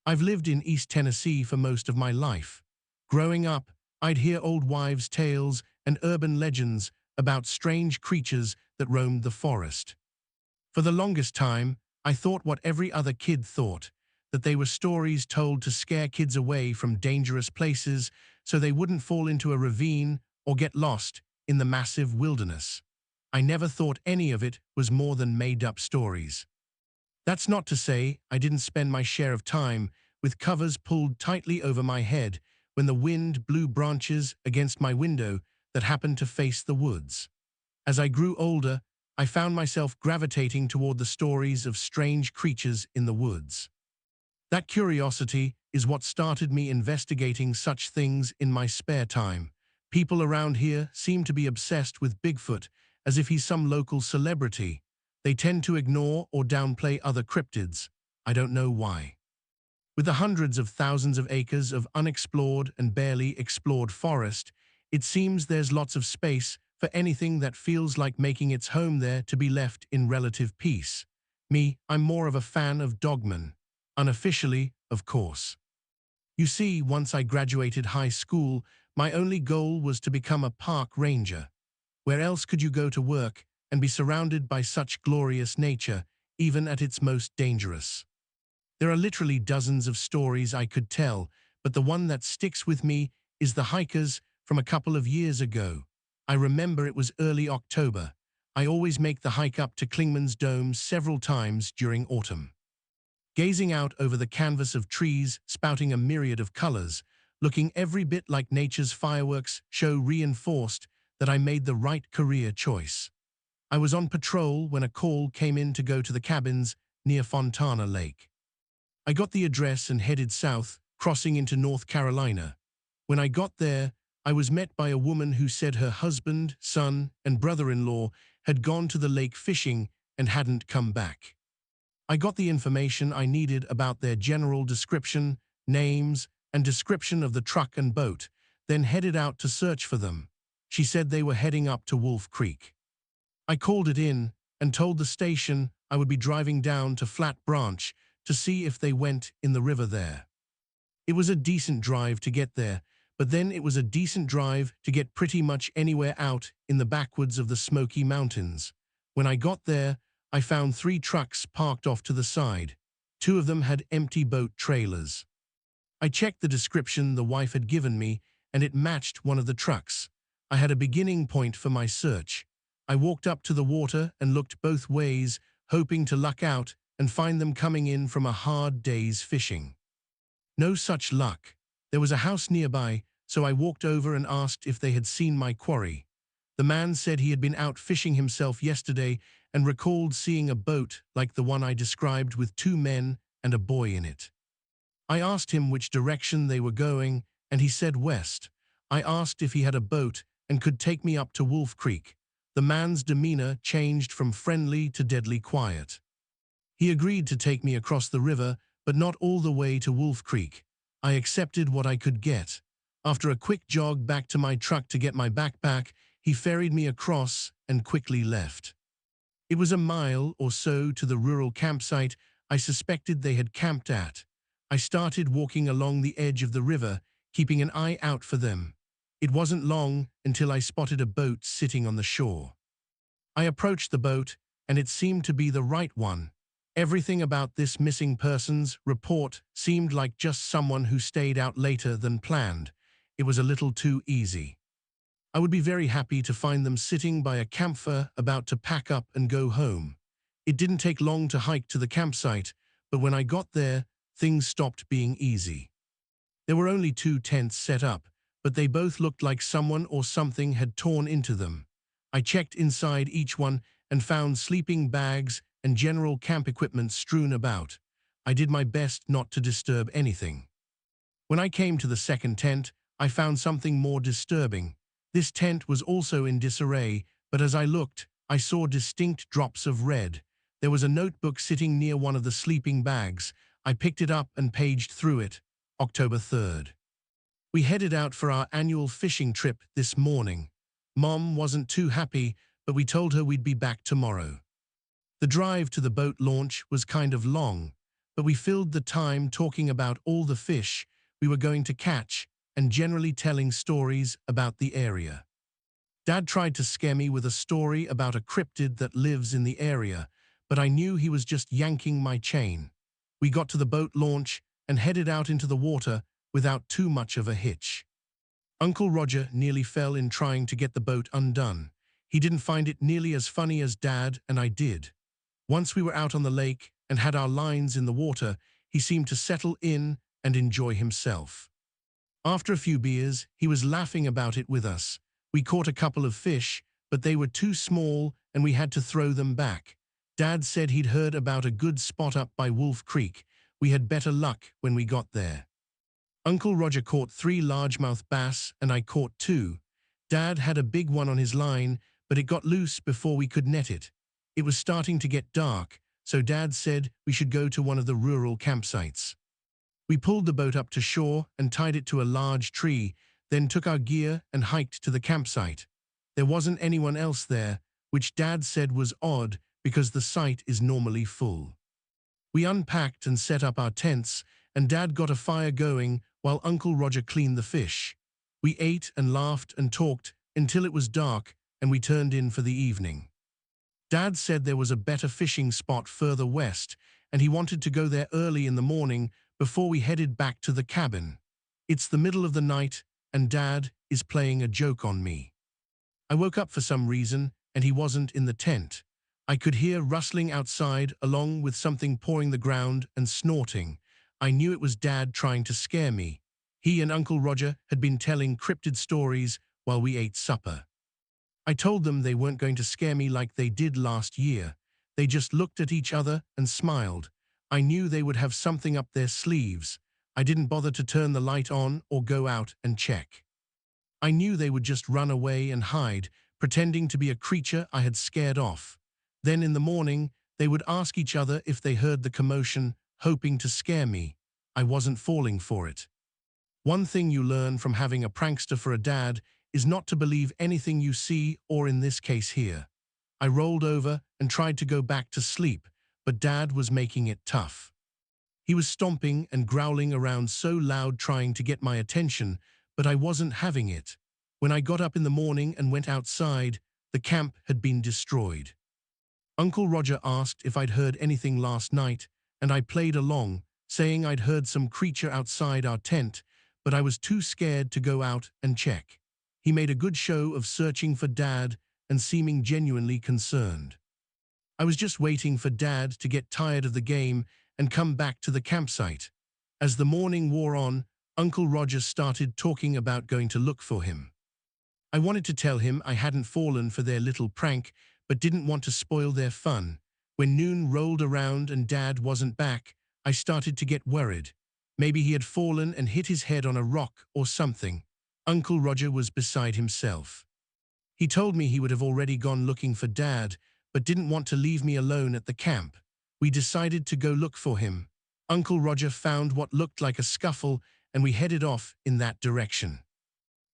I've lived in East Tennessee for most of my life. Growing up, I'd hear old wives' tales and urban legends about strange creatures that roamed the forest. For the longest time, I thought what every other kid thought, that they were stories told to scare kids away from dangerous places so they wouldn't fall into a ravine or get lost in the massive wilderness. I never thought any of it was more than made-up stories. That's not to say I didn't spend my share of time with covers pulled tightly over my head when the wind blew branches against my window that happened to face the woods. As I grew older, I found myself gravitating toward the stories of strange creatures in the woods. That curiosity is what started me investigating such things in my spare time. People around here seem to be obsessed with Bigfoot as if he's some local celebrity. They tend to ignore or downplay other cryptids. I don't know why. With the hundreds of thousands of acres of unexplored and barely explored forest, it seems there's lots of space for anything that feels like making its home there to be left in relative peace. I'm more of a fan of Dogman. Unofficially, of course. You see, once I graduated high school, my only goal was to become a park ranger. Where else could you go to work and be surrounded by such glorious nature, even at its most dangerous? There are literally dozens of stories I could tell, but the one that sticks with me is the hikers from a couple of years ago. I remember it was early October. I always make the hike up to Klingman's Dome several times during autumn. Gazing out over the canvas of trees spouting a myriad of colors, looking every bit like nature's fireworks show reinforced that I made the right career choice. I was on patrol when a call came in to go to the cabins near Fontana Lake. I got the address and headed south, crossing into North Carolina. When I got there, I was met by a woman who said her husband, son, and brother-in-law had gone to the lake fishing and hadn't come back. I got the information I needed about their general description, names, and description of the truck and boat, then headed out to search for them. She said they were heading up to Wolf Creek. I called it in and told the station I would be driving down to Flat Branch to see if they went in the river there. It was a decent drive to get there, but then it was a decent drive to get pretty much anywhere out in the backwoods of the Smoky Mountains. When I got there, I found 3 trucks parked off to the side. 2 of them had empty boat trailers. I checked the description the wife had given me, and it matched one of the trucks. I had a beginning point for my search. I walked up to the water and looked both ways, hoping to luck out and find them coming in from a hard day's fishing. No such luck. There was a house nearby, so I walked over and asked if they had seen my quarry. The man said he had been out fishing himself yesterday and recalled seeing a boat like the one I described with 2 men and a boy in it. I asked him which direction they were going, and he said west. I asked if he had a boat and could take me up to Wolf Creek. The man's demeanor changed from friendly to deadly quiet. He agreed to take me across the river, but not all the way to Wolf Creek. I accepted what I could get. After a quick jog back to my truck to get my backpack, he ferried me across and quickly left. It was a mile or so to the rural campsite I suspected they had camped at. I started walking along the edge of the river, keeping an eye out for them. It wasn't long until I spotted a boat sitting on the shore. I approached the boat, and it seemed to be the right one. Everything about this missing persons report seemed like just someone who stayed out later than planned. It was a little too easy. I would be very happy to find them sitting by a campfire about to pack up and go home. It didn't take long to hike to the campsite, but when I got there, things stopped being easy. There were only 2 tents set up, but they both looked like someone or something had torn into them. I checked inside each one and found sleeping bags and general camp equipment strewn about. I did my best not to disturb anything. When I came to the second tent, I found something more disturbing. This tent was also in disarray, but as I looked, I saw distinct drops of red. There was a notebook sitting near one of the sleeping bags. I picked it up and paged through it. October 3rd. We headed out for our annual fishing trip this morning. Mom wasn't too happy, but we told her we'd be back tomorrow. The drive to the boat launch was kind of long, but we filled the time talking about all the fish we were going to catch and generally telling stories about the area. Dad tried to scare me with a story about a cryptid that lives in the area, but I knew he was just yanking my chain. We got to the boat launch and headed out into the water without too much of a hitch. Uncle Roger nearly fell in trying to get the boat undone. He didn't find it nearly as funny as Dad and I did. Once we were out on the lake and had our lines in the water, he seemed to settle in and enjoy himself. After a few beers, he was laughing about it with us. We caught a couple of fish, but they were too small and we had to throw them back. Dad said he'd heard about a good spot up by Wolf Creek. We had better luck when we got there. Uncle Roger caught 3 largemouth bass and I caught 2. Dad had a big one on his line, but it got loose before we could net it. It was starting to get dark, so Dad said we should go to one of the rural campsites. We pulled the boat up to shore and tied it to a large tree, then took our gear and hiked to the campsite. There wasn't anyone else there, which Dad said was odd because the site is normally full. We unpacked and set up our tents, and Dad got a fire going while Uncle Roger cleaned the fish. We ate and laughed and talked until it was dark and we turned in for the evening. Dad said there was a better fishing spot further west and he wanted to go there early in the morning before we headed back to the cabin. It's the middle of the night and Dad is playing a joke on me. I woke up for some reason and he wasn't in the tent. I could hear rustling outside along with something pawing the ground and snorting. I knew it was Dad trying to scare me. He and Uncle Roger had been telling cryptid stories while we ate supper. I told them they weren't going to scare me like they did last year. They just looked at each other and smiled. I knew they would have something up their sleeves. I didn't bother to turn the light on or go out and check. I knew they would just run away and hide, pretending to be a creature I had scared off. Then in the morning, they would ask each other if they heard the commotion, hoping to scare me. I wasn't falling for it. One thing you learn from having a prankster for a dad is not to believe anything you see or in this case hear. I rolled over and tried to go back to sleep, but Dad was making it tough. He was stomping and growling around so loud trying to get my attention, but I wasn't having it. When I got up in the morning and went outside, the camp had been destroyed. Uncle Roger asked if I'd heard anything last night, and I played along, saying I'd heard some creature outside our tent, but I was too scared to go out and check. He made a good show of searching for Dad and seeming genuinely concerned. I was just waiting for Dad to get tired of the game and come back to the campsite. As the morning wore on, Uncle Roger started talking about going to look for him. I wanted to tell him I hadn't fallen for their little prank, but didn't want to spoil their fun. When noon rolled around and Dad wasn't back, I started to get worried. Maybe he had fallen and hit his head on a rock or something. Uncle Roger was beside himself. He told me he would have already gone looking for Dad, but didn't want to leave me alone at the camp. We decided to go look for him. Uncle Roger found what looked like a scuffle, and we headed off in that direction.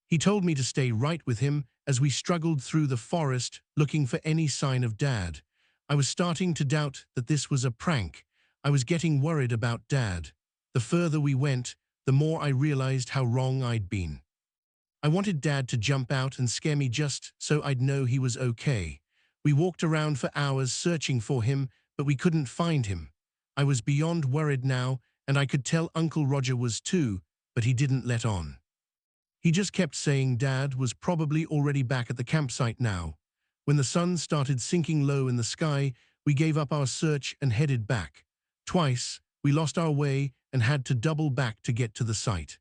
He told me to stay right with him as we struggled through the forest looking for any sign of Dad. I was starting to doubt that this was a prank. I was getting worried about Dad. The further we went, the more I realized how wrong I'd been. I wanted Dad to jump out and scare me just so I'd know he was okay. We walked around for hours searching for him, but we couldn't find him. I was beyond worried now, and I could tell Uncle Roger was too, but he didn't let on. He just kept saying Dad was probably already back at the campsite now. When the sun started sinking low in the sky, we gave up our search and headed back. Twice, we lost our way and had to double back to get to the site.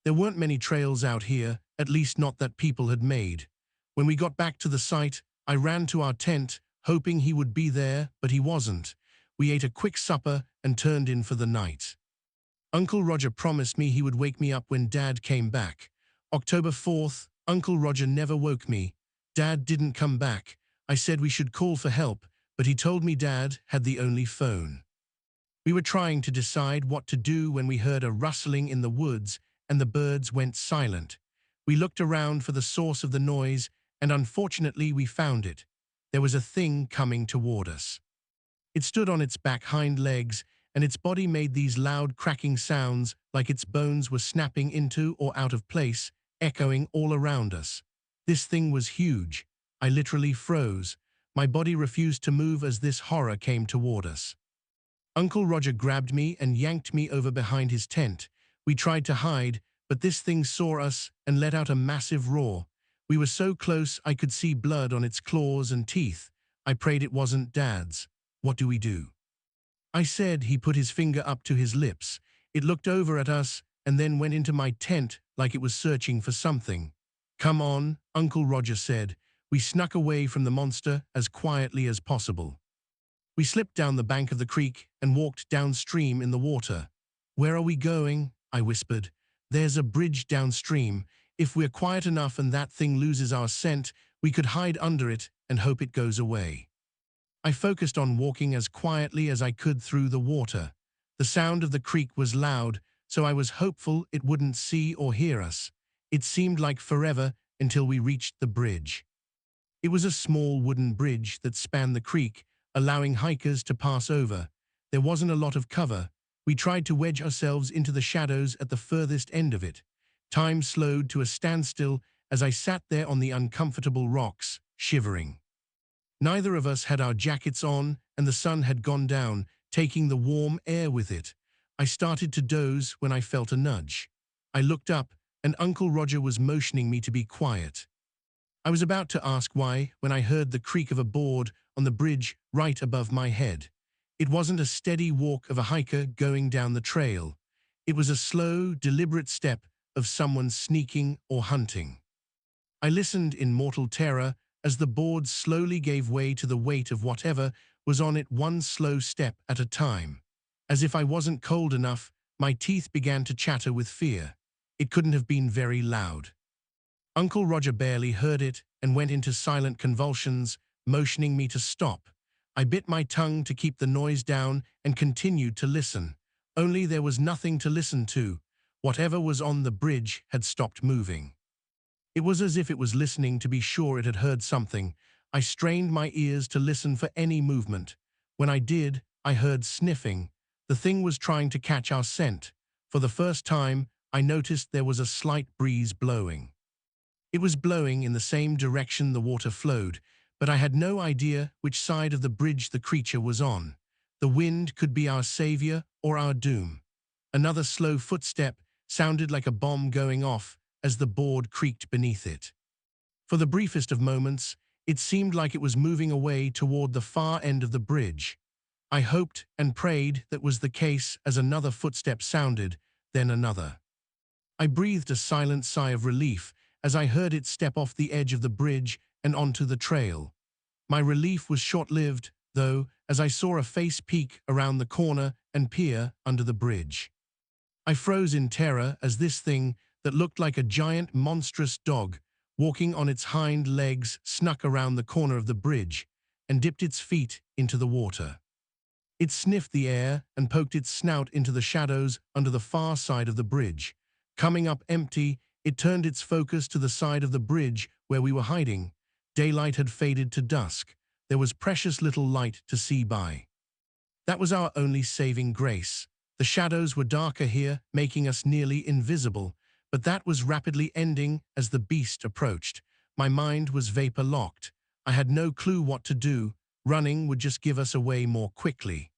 There weren't many trails out here, at least not that people had made. When we got back to the site, I ran to our tent, hoping he would be there, but he wasn't. We ate a quick supper and turned in for the night. Uncle Roger promised me he would wake me up when Dad came back. October 4th, Uncle Roger never woke me. Dad didn't come back. I said we should call for help, but he told me Dad had the only phone. We were trying to decide what to do when we heard a rustling in the woods and the birds went silent. We looked around for the source of the noise, and unfortunately we found it. There was a thing coming toward us. It stood on its back hind legs and its body made these loud cracking sounds like its bones were snapping into or out of place, echoing all around us. This thing was huge. I literally froze. My body refused to move as this horror came toward us. Uncle Roger grabbed me and yanked me over behind his tent. We tried to hide, but this thing saw us and let out a massive roar. We were so close I could see blood on its claws and teeth. I prayed it wasn't Dad's. What do we do? I said. He put his finger up to his lips. It looked over at us and then went into my tent like it was searching for something. Come on, Uncle Roger said. We snuck away from the monster as quietly as possible. We slipped down the bank of the creek and walked downstream in the water. Where are we going? I whispered. There's a bridge downstream. If we're quiet enough and that thing loses our scent, we could hide under it and hope it goes away. I focused on walking as quietly as I could through the water. The sound of the creek was loud, so I was hopeful it wouldn't see or hear us. It seemed like forever until we reached the bridge. It was a small wooden bridge that spanned the creek, allowing hikers to pass over. There wasn't a lot of cover. We tried to wedge ourselves into the shadows at the furthest end of it. Time slowed to a standstill as I sat there on the uncomfortable rocks, shivering. Neither of us had our jackets on, and the sun had gone down, taking the warm air with it. I started to doze when I felt a nudge. I looked up, and Uncle Roger was motioning me to be quiet. I was about to ask why when I heard the creak of a board on the bridge right above my head. It wasn't a steady walk of a hiker going down the trail. It was a slow, deliberate step of someone sneaking or hunting. I listened in mortal terror as the board slowly gave way to the weight of whatever was on it, one slow step at a time. As if I wasn't cold enough, my teeth began to chatter with fear. It couldn't have been very loud. Uncle Roger barely heard it and went into silent convulsions, motioning me to stop. I bit my tongue to keep the noise down and continued to listen. Only there was nothing to listen to. Whatever was on the bridge had stopped moving. It was as if it was listening to be sure it had heard something. I strained my ears to listen for any movement. When I did, I heard sniffing. The thing was trying to catch our scent. For the first time, I noticed there was a slight breeze blowing. It was blowing in the same direction the water flowed, but I had no idea which side of the bridge the creature was on. The wind could be our savior or our doom. Another slow footstep sounded like a bomb going off as the board creaked beneath it. For the briefest of moments, it seemed like it was moving away toward the far end of the bridge. I hoped and prayed that was the case as another footstep sounded, then another. I breathed a silent sigh of relief as I heard it step off the edge of the bridge and onto the trail. My relief was short-lived, though, as I saw a face peek around the corner and peer under the bridge. I froze in terror as this thing that looked like a giant, monstrous dog, walking on its hind legs, snuck around the corner of the bridge and dipped its feet into the water. It sniffed the air and poked its snout into the shadows under the far side of the bridge. Coming up empty, it turned its focus to the side of the bridge where we were hiding. Daylight had faded to dusk. There was precious little light to see by. That was our only saving grace. The shadows were darker here, making us nearly invisible, but that was rapidly ending as the beast approached. My mind was vapor-locked. I had no clue what to do. Running would just give us away more quickly.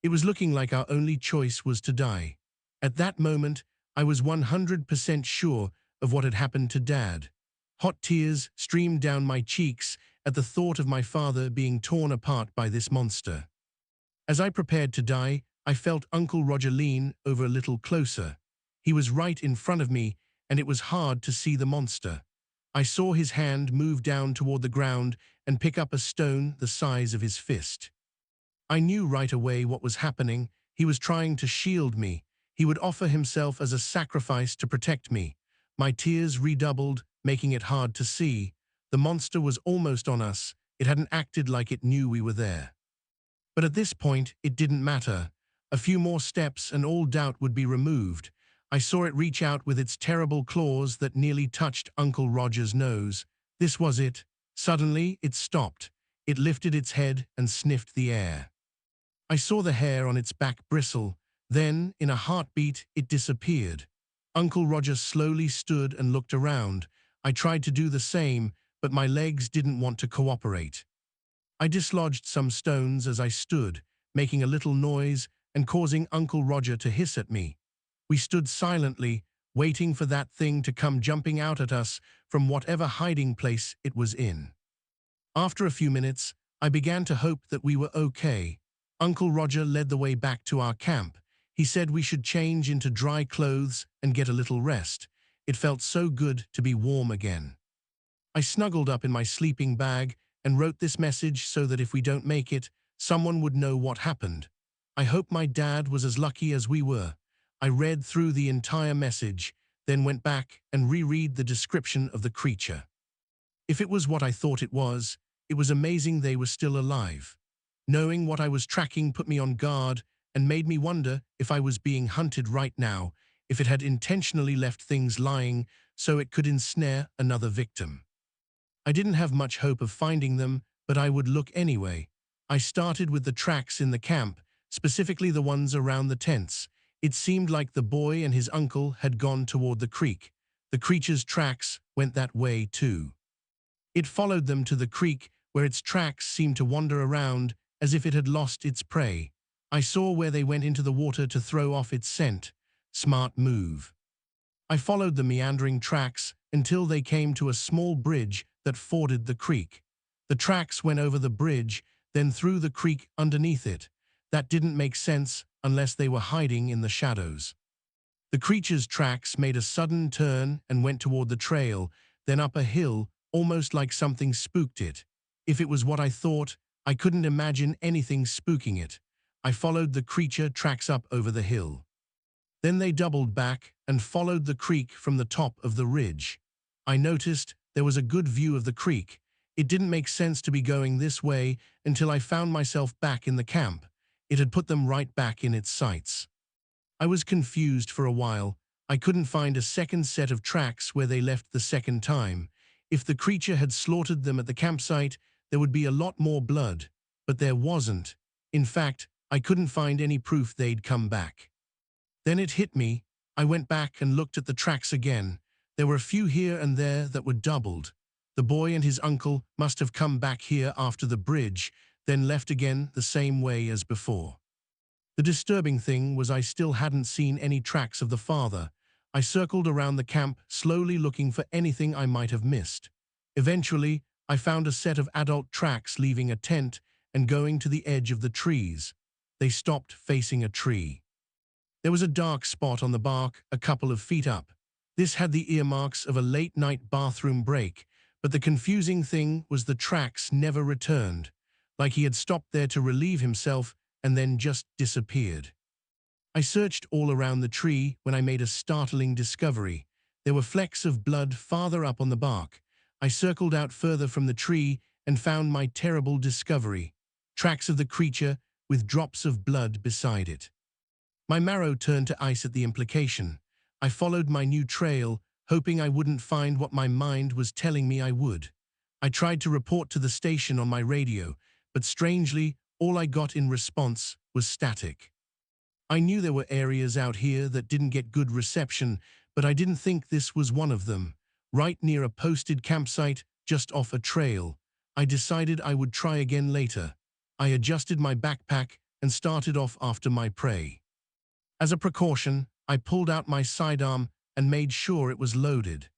It was looking like our only choice was to die. At that moment, I was 100% sure of what had happened to Dad. Hot tears streamed down my cheeks at the thought of my father being torn apart by this monster. As I prepared to die, I felt Uncle Roger lean over a little closer. He was right in front of me, and it was hard to see the monster. I saw his hand move down toward the ground and pick up a stone the size of his fist. I knew right away what was happening. He was trying to shield me. He would offer himself as a sacrifice to protect me. My tears redoubled, making it hard to see. The monster was almost on us. It hadn't acted like it knew we were there. But at this point, it didn't matter. A few more steps and all doubt would be removed. I saw it reach out with its terrible claws that nearly touched Uncle Roger's nose. This was it. Suddenly, it stopped. It lifted its head and sniffed the air. I saw the hair on its back bristle. Then, in a heartbeat, it disappeared. Uncle Roger slowly stood and looked around. I tried to do the same, but my legs didn't want to cooperate. I dislodged some stones as I stood, making a little noise and causing Uncle Roger to hiss at me. We stood silently, waiting for that thing to come jumping out at us from whatever hiding place it was in. After a few minutes, I began to hope that we were okay. Uncle Roger led the way back to our camp. He said we should change into dry clothes and get a little rest. It felt so good to be warm again. I snuggled up in my sleeping bag and wrote this message so that if we don't make it, someone would know what happened. I hope my dad was as lucky as we were. I read through the entire message, then went back and reread the description of the creature. If it was what I thought it was amazing they were still alive. Knowing what I was tracking put me on guard and made me wonder if I was being hunted right now, if it had intentionally left things lying so it could ensnare another victim. I didn't have much hope of finding them, but I would look anyway. I started with the tracks in the camp, specifically the ones around the tents. It seemed like the boy and his uncle had gone toward the creek. The creature's tracks went that way too. It followed them to the creek, where its tracks seemed to wander around as if it had lost its prey. I saw where they went into the water to throw off its scent. Smart move. I followed the meandering tracks until they came to a small bridge that forded the creek. The tracks went over the bridge, then through the creek underneath it. That didn't make sense unless they were hiding in the shadows. The creature's tracks made a sudden turn and went toward the trail, then up a hill, almost like something spooked it. If it was what I thought, I couldn't imagine anything spooking it. I followed the creature tracks up over the hill. Then they doubled back and followed the creek from the top of the ridge. I noticed there was a good view of the creek. It didn't make sense to be going this way until I found myself back in the camp. It had put them right back in its sights. I was confused for a while. I couldn't find a second set of tracks where they left the second time. If the creature had slaughtered them at the campsite, there would be a lot more blood, but there wasn't. In fact, I couldn't find any proof they'd come back. Then it hit me. I went back and looked at the tracks again. There were a few here and there that were doubled. The boy and his uncle must have come back here after the bridge, then left again the same way as before. The disturbing thing was I still hadn't seen any tracks of the father. I circled around the camp, slowly looking for anything I might have missed. Eventually, I found a set of adult tracks leaving a tent and going to the edge of the trees. They stopped facing a tree. There was a dark spot on the bark a couple of feet up. This had the earmarks of a late-night bathroom break, but the confusing thing was the tracks never returned, like he had stopped there to relieve himself and then just disappeared. I searched all around the tree when I made a startling discovery. There were flecks of blood farther up on the bark. I circled out further from the tree and found my terrible discovery. Tracks of the creature with drops of blood beside it. My marrow turned to ice at the implication. I followed my new trail, hoping I wouldn't find what my mind was telling me I would. I tried to report to the station on my radio, but strangely, all I got in response was static. I knew there were areas out here that didn't get good reception, but I didn't think this was one of them. Right near a posted campsite, just off a trail. I decided I would try again later. I adjusted my backpack and started off after my prey. As a precaution, I pulled out my sidearm and made sure it was loaded.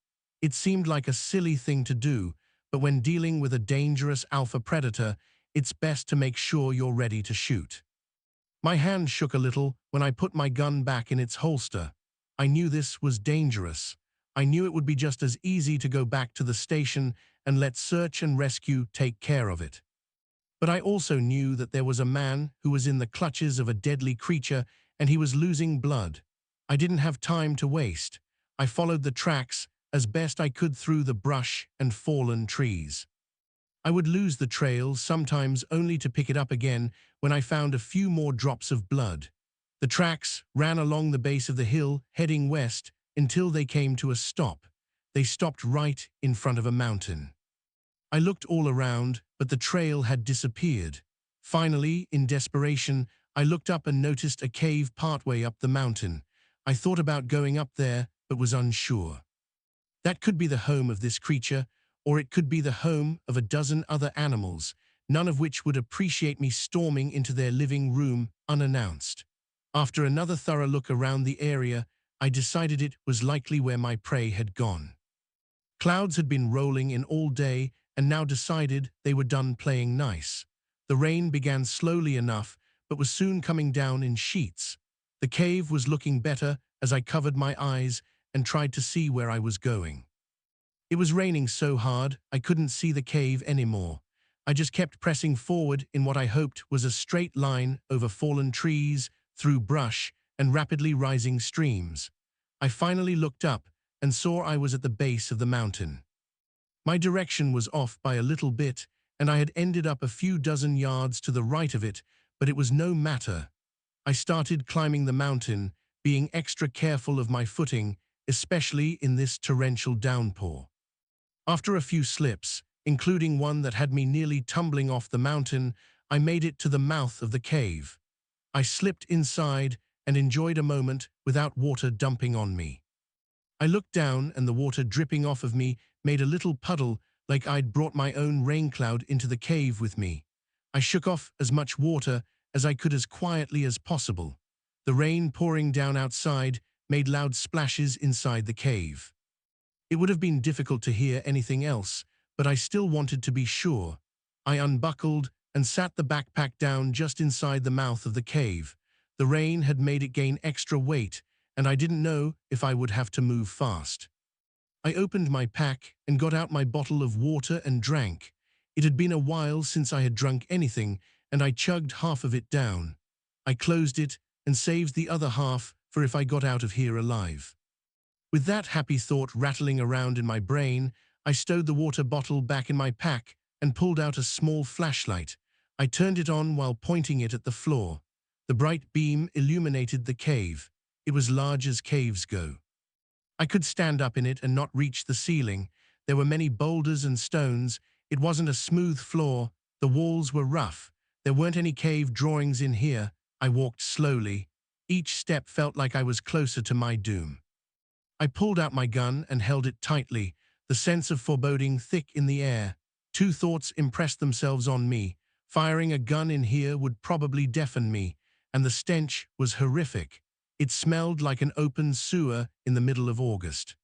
It seemed like a silly thing to do, but when dealing with a dangerous alpha predator, it's best to make sure you're ready to shoot. My hand shook a little when I put my gun back in its holster. I knew this was dangerous. I knew it would be just as easy to go back to the station and let search and rescue take care of it. But I also knew that there was a man who was in the clutches of a deadly creature and he was losing blood. I didn't have time to waste. I followed the tracks as best I could through the brush and fallen trees. I would lose the trail, sometimes only to pick it up again when I found a few more drops of blood. The tracks ran along the base of the hill, heading west, until they came to a stop. They stopped right in front of a mountain. I looked all around, but the trail had disappeared. Finally, in desperation, I looked up and noticed a cave partway up the mountain. I thought about going up there, but was unsure. That could be the home of this creature, or it could be the home of a dozen other animals, none of which would appreciate me storming into their living room unannounced. After another thorough look around the area, I decided it was likely where my prey had gone. Clouds had been rolling in all day and now decided they were done playing nice. The rain began slowly enough, but was soon coming down in sheets. The cave was looking better as I covered my eyes and tried to see where I was going. It was raining so hard I couldn't see the cave anymore. I just kept pressing forward in what I hoped was a straight line over fallen trees, through brush, and rapidly rising streams. I finally looked up and saw I was at the base of the mountain. My direction was off by a little bit, and I had ended up a few dozen yards to the right of it, but it was no matter. I started climbing the mountain, being extra careful of my footing, especially in this torrential downpour. After a few slips, including one that had me nearly tumbling off the mountain, I made it to the mouth of the cave. I slipped inside and enjoyed a moment without water dumping on me. I looked down and the water dripping off of me made a little puddle like I'd brought my own rain cloud into the cave with me. I shook off as much water as I could as quietly as possible. The rain pouring down outside made loud splashes inside the cave. It would have been difficult to hear anything else, but I still wanted to be sure. I unbuckled and sat the backpack down just inside the mouth of the cave. The rain had made it gain extra weight, and I didn't know if I would have to move fast. I opened my pack and got out my bottle of water and drank. It had been a while since I had drunk anything, and I chugged half of it down. I closed it and saved the other half for if I got out of here alive. With that happy thought rattling around in my brain, I stowed the water bottle back in my pack and pulled out a small flashlight. I turned it on while pointing it at the floor. The bright beam illuminated the cave. It was large as caves go. I could stand up in it and not reach the ceiling. There were many boulders and stones. It wasn't a smooth floor. The walls were rough. There weren't any cave drawings in here. I walked slowly. Each step felt like I was closer to my doom. I pulled out my gun and held it tightly, the sense of foreboding thick in the air. Two thoughts impressed themselves on me. Firing a gun in here would probably deafen me, and the stench was horrific. It smelled like an open sewer in the middle of August.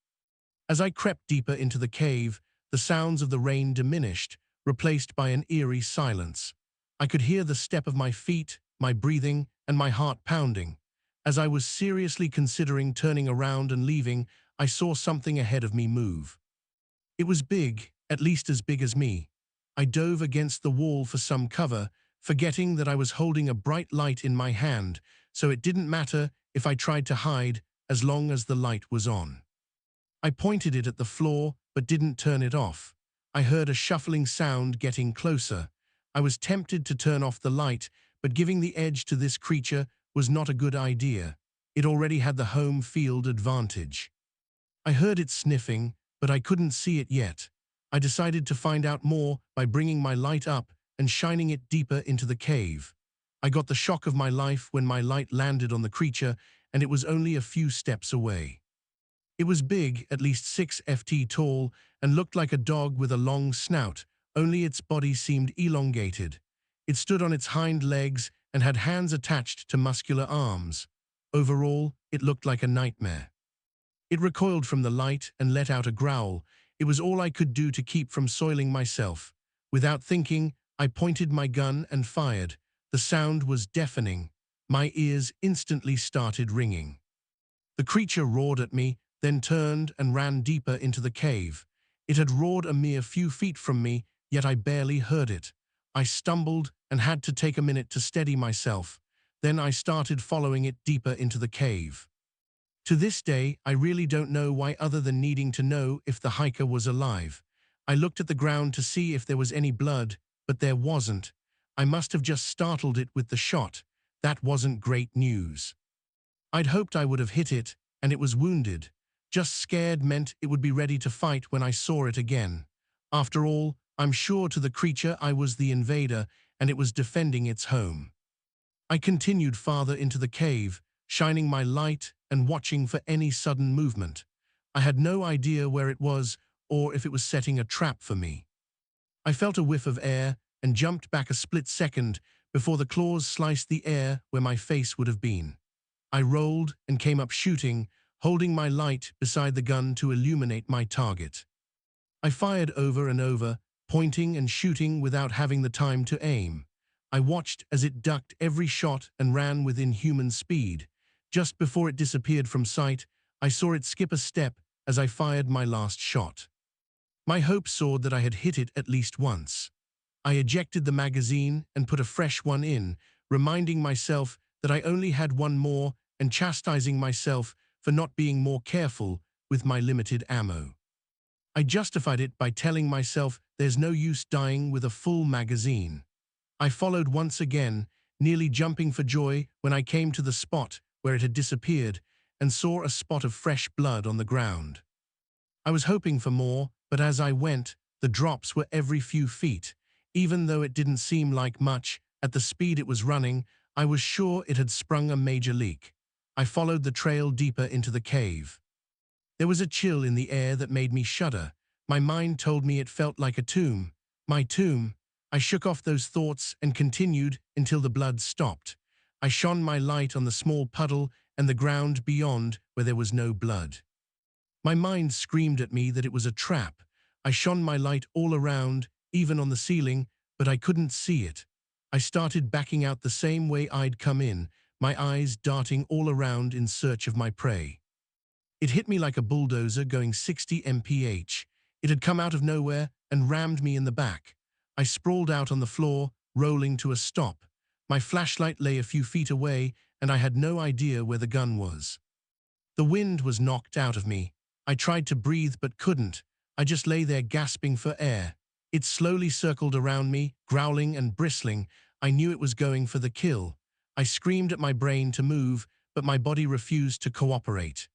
As I crept deeper into the cave, the sounds of the rain diminished, replaced by an eerie silence. I could hear the step of my feet, my breathing, and my heart pounding. As I was seriously considering turning around and leaving, I saw something ahead of me move. It was big, at least as big as me. I dove against the wall for some cover, forgetting that I was holding a bright light in my hand, so it didn't matter if I tried to hide as long as the light was on. I pointed it at the floor, but didn't turn it off. I heard a shuffling sound getting closer. I was tempted to turn off the light, but giving the edge to this creature was not a good idea. It already had the home field advantage. I heard it sniffing, but I couldn't see it yet. I decided to find out more by bringing my light up and shining it deeper into the cave. I got the shock of my life when my light landed on the creature, and it was only a few steps away. It was big, at least 6 ft tall, and looked like a dog with a long snout, only its body seemed elongated. It stood on its hind legs and had hands attached to muscular arms. Overall, it looked like a nightmare. It recoiled from the light and let out a growl. It was all I could do to keep from soiling myself. Without thinking, I pointed my gun and fired. The sound was deafening. My ears instantly started ringing. The creature roared at me, then turned and ran deeper into the cave. It had roared a mere few feet from me, yet I barely heard it. I stumbled and had to take a minute to steady myself. Then I started following it deeper into the cave. To this day, I really don't know why, other than needing to know if the hiker was alive. I looked at the ground to see if there was any blood, but there wasn't. I must have just startled it with the shot. That wasn't great news. I'd hoped I would have hit it, and it was wounded. Just scared meant it would be ready to fight when I saw it again. After all, I'm sure to the creature I was the invader, and it was defending its home. I continued farther into the cave, shining my light and watching for any sudden movement. I had no idea where it was or if it was setting a trap for me. I felt a whiff of air and jumped back a split second before the claws sliced the air where my face would have been. I rolled and came up shooting, holding my light beside the gun to illuminate my target. I fired over and over, pointing and shooting without having the time to aim. I watched as it ducked every shot and ran within human speed. Just before it disappeared from sight, I saw it skip a step as I fired my last shot. My hope soared that I had hit it at least once. I ejected the magazine and put a fresh one in, reminding myself that I only had one more and chastising myself for not being more careful with my limited ammo. I justified it by telling myself there's no use dying with a full magazine. I followed once again, nearly jumping for joy when I came to the spot where it had disappeared and saw a spot of fresh blood on the ground. I was hoping for more, but as I went, the drops were every few feet. Even though it didn't seem like much, at the speed it was running, I was sure it had sprung a major leak. I followed the trail deeper into the cave. There was a chill in the air that made me shudder. My mind told me it felt like a tomb. My tomb. I shook off those thoughts and continued until the blood stopped. I shone my light on the small puddle and the ground beyond where there was no blood. My mind screamed at me that it was a trap. I shone my light all around, even on the ceiling, but I couldn't see it. I started backing out the same way I'd come in, my eyes darting all around in search of my prey. It hit me like a bulldozer going 60 mph. It had come out of nowhere and rammed me in the back. I sprawled out on the floor, rolling to a stop. My flashlight lay a few feet away, and I had no idea where the gun was. The wind was knocked out of me. I tried to breathe but couldn't. I just lay there gasping for air. It slowly circled around me, growling and bristling. I knew it was going for the kill. I screamed at my brain to move, but my body refused to cooperate.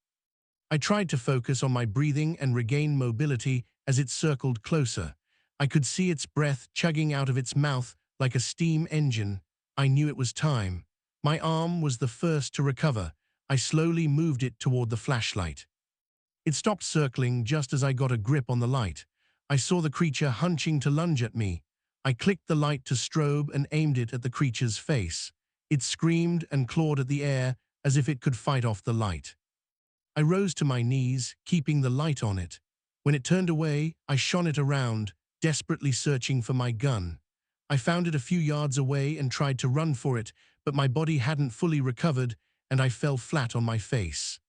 I tried to focus on my breathing and regain mobility as it circled closer. I could see its breath chugging out of its mouth like a steam engine. I knew it was time. My arm was the first to recover. I slowly moved it toward the flashlight. It stopped circling just as I got a grip on the light. I saw the creature hunching to lunge at me. I clicked the light to strobe and aimed it at the creature's face. It screamed and clawed at the air as if it could fight off the light. I rose to my knees, keeping the light on it. When it turned away, I shone it around, desperately searching for my gun. I found it a few yards away and tried to run for it, but my body hadn't fully recovered and I fell flat on my face.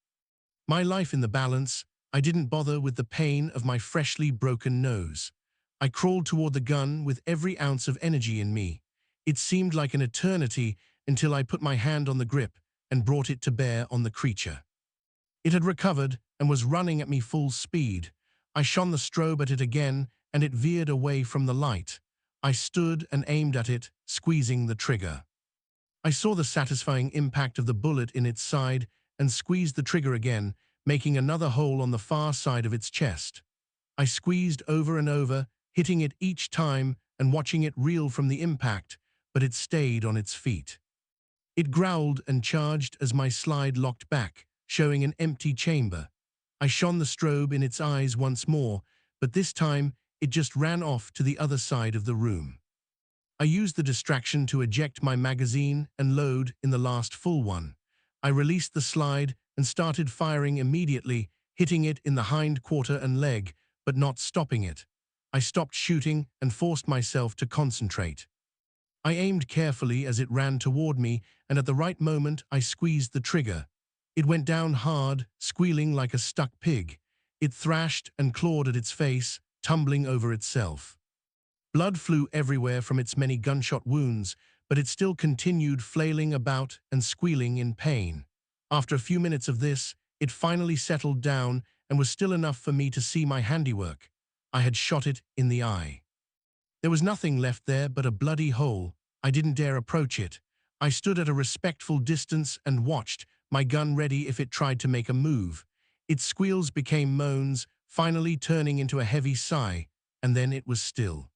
My life in the balance, I didn't bother with the pain of my freshly broken nose. I crawled toward the gun with every ounce of energy in me. It seemed like an eternity until I put my hand on the grip and brought it to bear on the creature. It had recovered and was running at me full speed. I shone the strobe at it again, and it veered away from the light. I stood and aimed at it, squeezing the trigger. I saw the satisfying impact of the bullet in its side and squeezed the trigger again, making another hole on the far side of its chest. I squeezed over and over, hitting it each time and watching it reel from the impact, but it stayed on its feet. It growled and charged as my slide locked back, showing an empty chamber. I shone the strobe in its eyes once more, but this time it just ran off to the other side of the room. I used the distraction to eject my magazine and load in the last full one. I released the slide and started firing immediately, hitting it in the hind quarter and leg, but not stopping it. I stopped shooting and forced myself to concentrate. I aimed carefully as it ran toward me, and at the right moment I squeezed the trigger. It went down hard, squealing like a stuck pig. It thrashed and clawed at its face, tumbling over itself. Blood flew everywhere from its many gunshot wounds, but it still continued flailing about and squealing in pain. After a few minutes of this, it finally settled down and was still enough for me to see my handiwork. I had shot it in the eye. There was nothing left there but a bloody hole. I didn't dare approach it. I stood at a respectful distance and watched, my gun ready if it tried to make a move. Its squeals became moans, finally turning into a heavy sigh, and then it was still.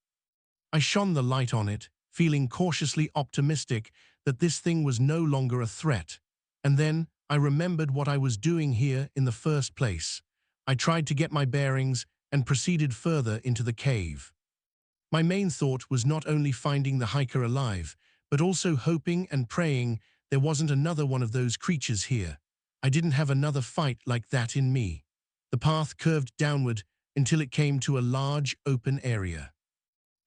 I shone the light on it, feeling cautiously optimistic that this thing was no longer a threat. And then I remembered what I was doing here in the first place. I tried to get my bearings and proceeded further into the cave. My main thought was not only finding the hiker alive, but also hoping and praying there wasn't another one of those creatures here. I didn't have another fight like that in me. The path curved downward until it came to a large open area.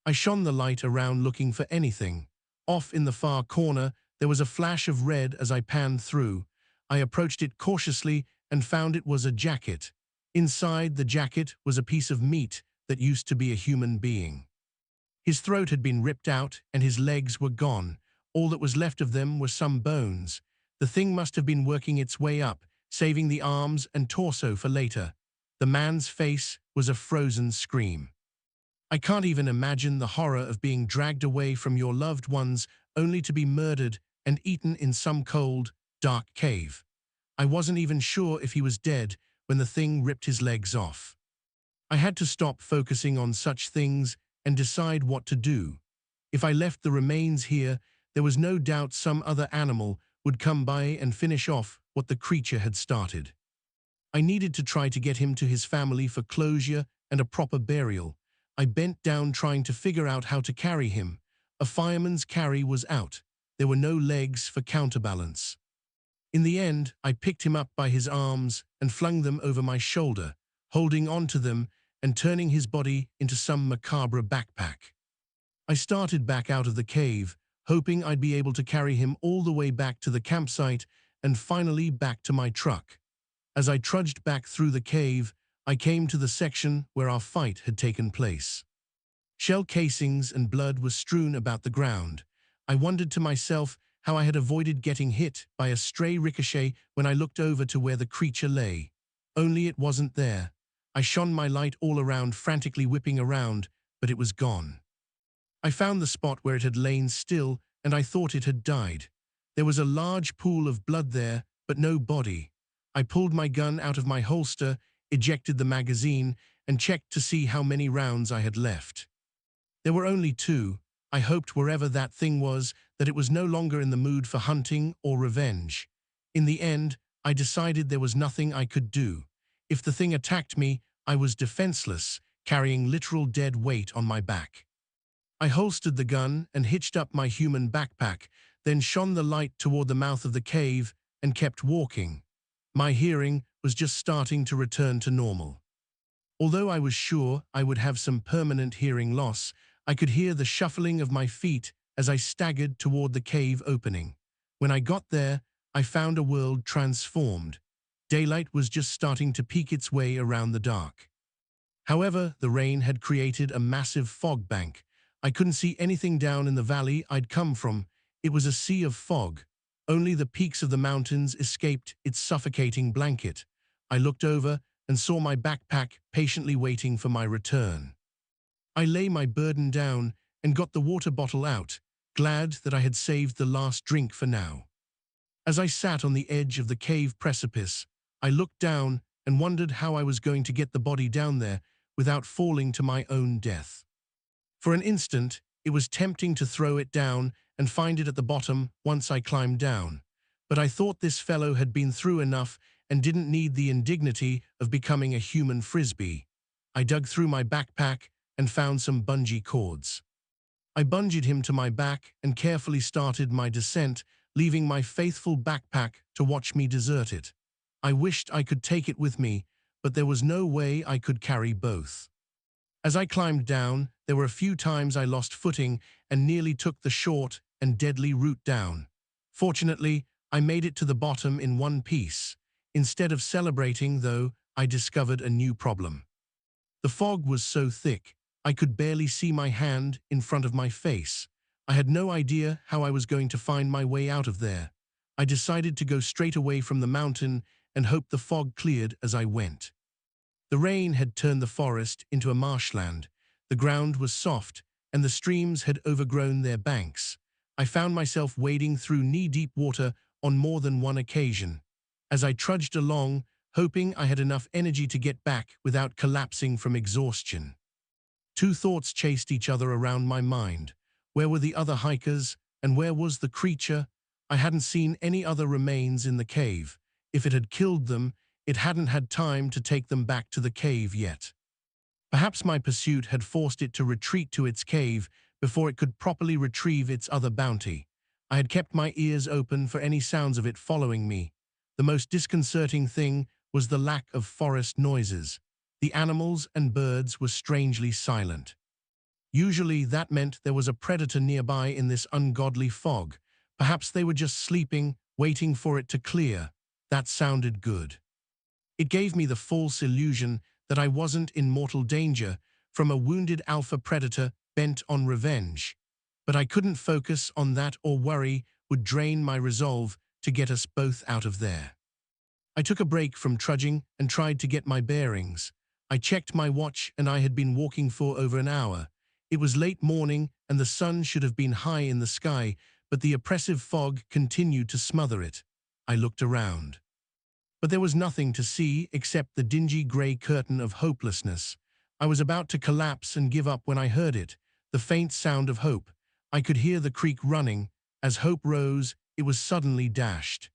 I shone the light around looking for anything. Off in the far corner, there was a flash of red as I panned through. I approached it cautiously and found it was a jacket. Inside the jacket was a piece of meat that used to be a human being. His throat had been ripped out and his legs were gone. All that was left of them were some bones. The thing must have been working its way up, saving the arms and torso for later. The man's face was a frozen scream. I can't even imagine the horror of being dragged away from your loved ones only to be murdered and eaten in some cold, dark cave. I wasn't even sure if he was dead when the thing ripped his legs off. I had to stop focusing on such things and decide what to do. If I left the remains here, there was no doubt some other animal would come by and finish off what the creature had started. I needed to try to get him to his family for closure and a proper burial. I bent down trying to figure out how to carry him. A fireman's carry was out. There were no legs for counterbalance. In the end, I picked him up by his arms and flung them over my shoulder, holding onto them and turning his body into some macabre backpack. I started back out of the cave, hoping I'd be able to carry him all the way back to the campsite and finally back to my truck. As I trudged back through the cave, I came to the section where our fight had taken place. Shell casings and blood were strewn about the ground. I wondered to myself how I had avoided getting hit by a stray ricochet when I looked over to where the creature lay. Only it wasn't there. I shone my light all around, frantically whipping around, but it was gone. I found the spot where it had lain still, and I thought it had died. There was a large pool of blood there, but no body. I pulled my gun out of my holster, ejected the magazine, and checked to see how many rounds I had left. There were only 2. I hoped wherever that thing was that it was no longer in the mood for hunting or revenge. In the end, I decided there was nothing I could do. If the thing attacked me, I was defenseless, carrying literal dead weight on my back. I holstered the gun and hitched up my human backpack, then shone the light toward the mouth of the cave and kept walking. My hearing was just starting to return to normal. Although I was sure I would have some permanent hearing loss, I could hear the shuffling of my feet as I staggered toward the cave opening. When I got there, I found a world transformed. Daylight was just starting to peek its way around the dark. However, the rain had created a massive fog bank. I couldn't see anything down in the valley I'd come from. It was a sea of fog. Only the peaks of the mountains escaped its suffocating blanket. I looked over and saw my backpack patiently waiting for my return. I lay my burden down and got the water bottle out, glad that I had saved the last drink for now. As I sat on the edge of the cave precipice, I looked down and wondered how I was going to get the body down there without falling to my own death. For an instant, it was tempting to throw it down and find it at the bottom once I climbed down. But I thought this fellow had been through enough and didn't need the indignity of becoming a human frisbee. I dug through my backpack and found some bungee cords. I bungeed him to my back and carefully started my descent, leaving my faithful backpack to watch me desert it. I wished I could take it with me, but there was no way I could carry both. As I climbed down, there were a few times I lost footing and nearly took the short and deadly route down. Fortunately, I made it to the bottom in one piece. Instead of celebrating, though, I discovered a new problem. The fog was so thick, I could barely see my hand in front of my face. I had no idea how I was going to find my way out of there. I decided to go straight away from the mountain and hope the fog cleared as I went. The rain had turned the forest into a marshland. The ground was soft, and the streams had overgrown their banks. I found myself wading through knee-deep water on more than one occasion. As I trudged along, hoping I had enough energy to get back without collapsing from exhaustion. 2 thoughts chased each other around my mind. Where were the other hikers, and where was the creature I hadn't seen any other remains in the cave. If it had killed them, it hadn't had time to take them back to the cave yet. Perhaps my pursuit had forced it to retreat to its cave before it could properly retrieve its other bounty. I had kept my ears open for any sounds of it following me. The most disconcerting thing was the lack of forest noises. The animals and birds were strangely silent. Usually that meant there was a predator nearby in this ungodly fog. Perhaps they were just sleeping, waiting for it to clear. That sounded good. It gave me the false illusion that I wasn't in mortal danger from a wounded alpha predator bent on revenge. But I couldn't focus on that, or worry would drain my resolve to get us both out of there. I took a break from trudging and tried to get my bearings. I checked my watch and I had been walking for over an hour. It was late morning and the sun should have been high in the sky, but the oppressive fog continued to smother it. I looked around. But there was nothing to see except the dingy grey curtain of hopelessness. I was about to collapse and give up when I heard it, the faint sound of hope. I could hear the creek running. As hope rose, it was suddenly dashed.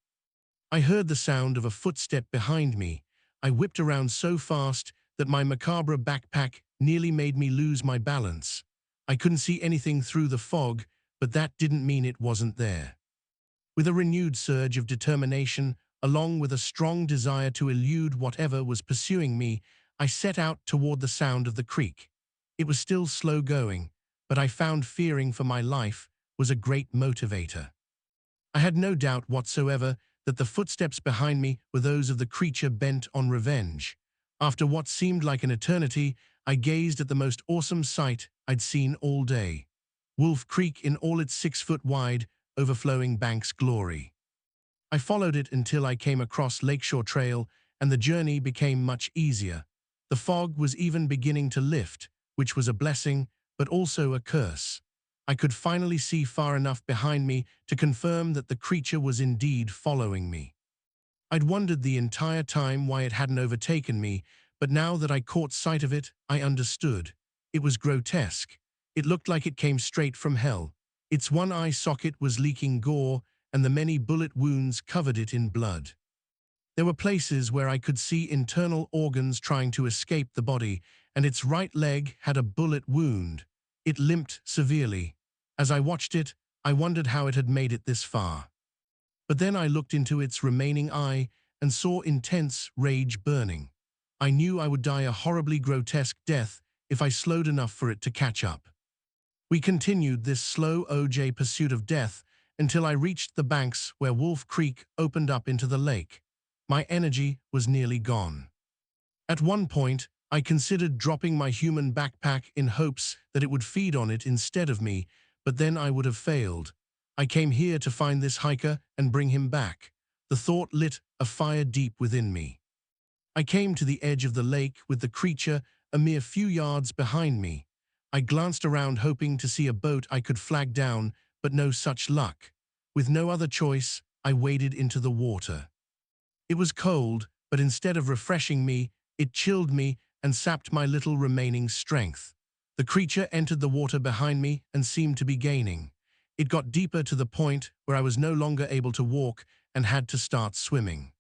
I heard the sound of a footstep behind me. I whipped around so fast that my macabre backpack nearly made me lose my balance. I couldn't see anything through the fog, but that didn't mean it wasn't there. With a renewed surge of determination, along with a strong desire to elude whatever was pursuing me, I set out toward the sound of the creek. It was still slow going, but I found fearing for my life was a great motivator. I had no doubt whatsoever that the footsteps behind me were those of the creature bent on revenge. After what seemed like an eternity, I gazed at the most awesome sight I'd seen all day. Wolf Creek in all its 6-foot-wide, overflowing bank's glory. I followed it until I came across Lakeshore Trail, and the journey became much easier. The fog was even beginning to lift, which was a blessing, but also a curse. I could finally see far enough behind me to confirm that the creature was indeed following me. I'd wondered the entire time why it hadn't overtaken me, but now that I caught sight of it, I understood. It was grotesque. It looked like it came straight from hell. Its one eye socket was leaking gore, and the many bullet wounds covered it in blood. There were places where I could see internal organs trying to escape the body, and its right leg had a bullet wound. It limped severely. As I watched it, I wondered how it had made it this far. But then I looked into its remaining eye and saw intense rage burning. I knew I would die a horribly grotesque death if I slowed enough for it to catch up. We continued this slow OJ pursuit of death until I reached the banks where Wolf Creek opened up into the lake. My energy was nearly gone. At one point, I considered dropping my human backpack in hopes that it would feed on it instead of me, but then I would have failed. I came here to find this hiker and bring him back. The thought lit a fire deep within me. I came to the edge of the lake with the creature a mere few yards behind me. I glanced around hoping to see a boat I could flag down, but no such luck. With no other choice, I waded into the water. It was cold, but instead of refreshing me, it chilled me and sapped my little remaining strength. The creature entered the water behind me and seemed to be gaining. It got deeper to the point where I was no longer able to walk and had to start swimming.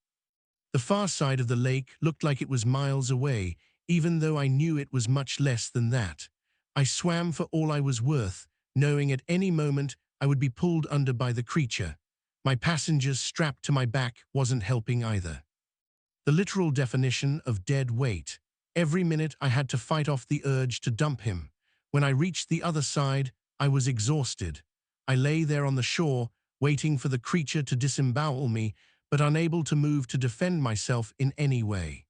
The far side of the lake looked like it was miles away, even though I knew it was much less than that. I swam for all I was worth, knowing at any moment I would be pulled under by the creature. My passengers strapped to my back wasn't helping either. The literal definition of dead weight. Every minute I had to fight off the urge to dump him. When I reached the other side, I was exhausted. I lay there on the shore, waiting for the creature to disembowel me, but unable to move to defend myself in any way.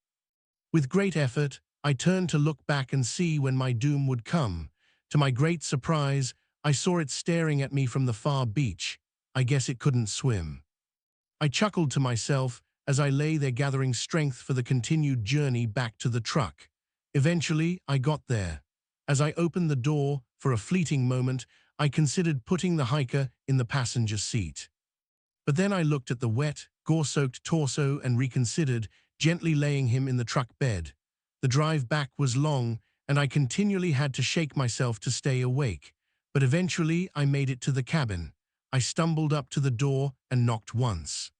With great effort, I turned to look back and see when my doom would come. To my great surprise, I saw it staring at me from the far beach. I guess it couldn't swim. I chuckled to myself as I lay there gathering strength for the continued journey back to the truck. Eventually, I got there. As I opened the door, for a fleeting moment, I considered putting the hiker in the passenger seat. But then I looked at the wet, gore-soaked torso and reconsidered, gently laying him in the truck bed. The drive back was long, and I continually had to shake myself to stay awake. But eventually I made it to the cabin. I stumbled up to the door and knocked once.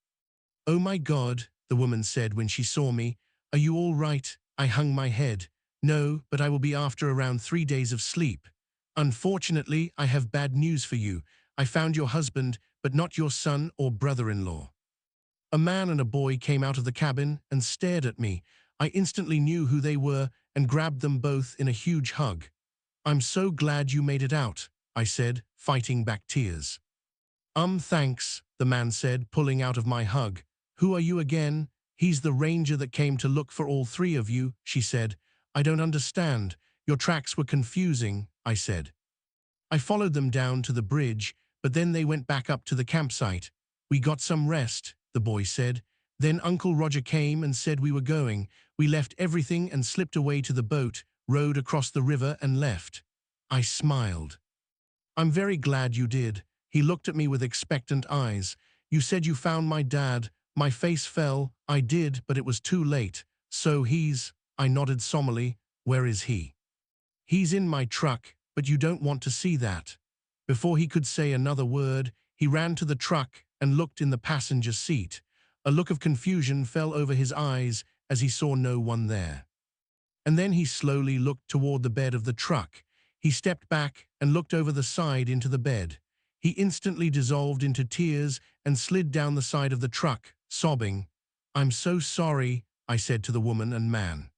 "Oh my God," the woman said when she saw me. "Are you all right?" I hung my head. "No, but I will be after around 3 days of sleep. Unfortunately, I have bad news for you. I found your husband, but not your son or brother-in-law." A man and a boy came out of the cabin and stared at me. I instantly knew who they were and grabbed them both in a huge hug. "I'm so glad you made it out," I said, fighting back tears. Thanks," the man said, pulling out of my hug. "Who are you again?" "He's the ranger that came to look for all three of you," she said. "I don't understand. Your tracks were confusing," I said. I followed them down to the bridge, but then they went back up to the campsite. "We got some rest," the boy said. "Then Uncle Roger came and said we were going. We left everything and slipped away to the boat, rowed across the river and left." I smiled. "I'm very glad you did." He looked at me with expectant eyes. "You said you found my dad." My face fell. "I did, but it was too late. So he's—" I nodded solemnly. "Where is he?" "He's in my truck, but you don't want to see that." Before he could say another word, he ran to the truck and looked in the passenger seat. A look of confusion fell over his eyes as he saw no one there. And then he slowly looked toward the bed of the truck. He stepped back and looked over the side into the bed. He instantly dissolved into tears and slid down the side of the truck, sobbing. "I'm so sorry," I said to the woman and man.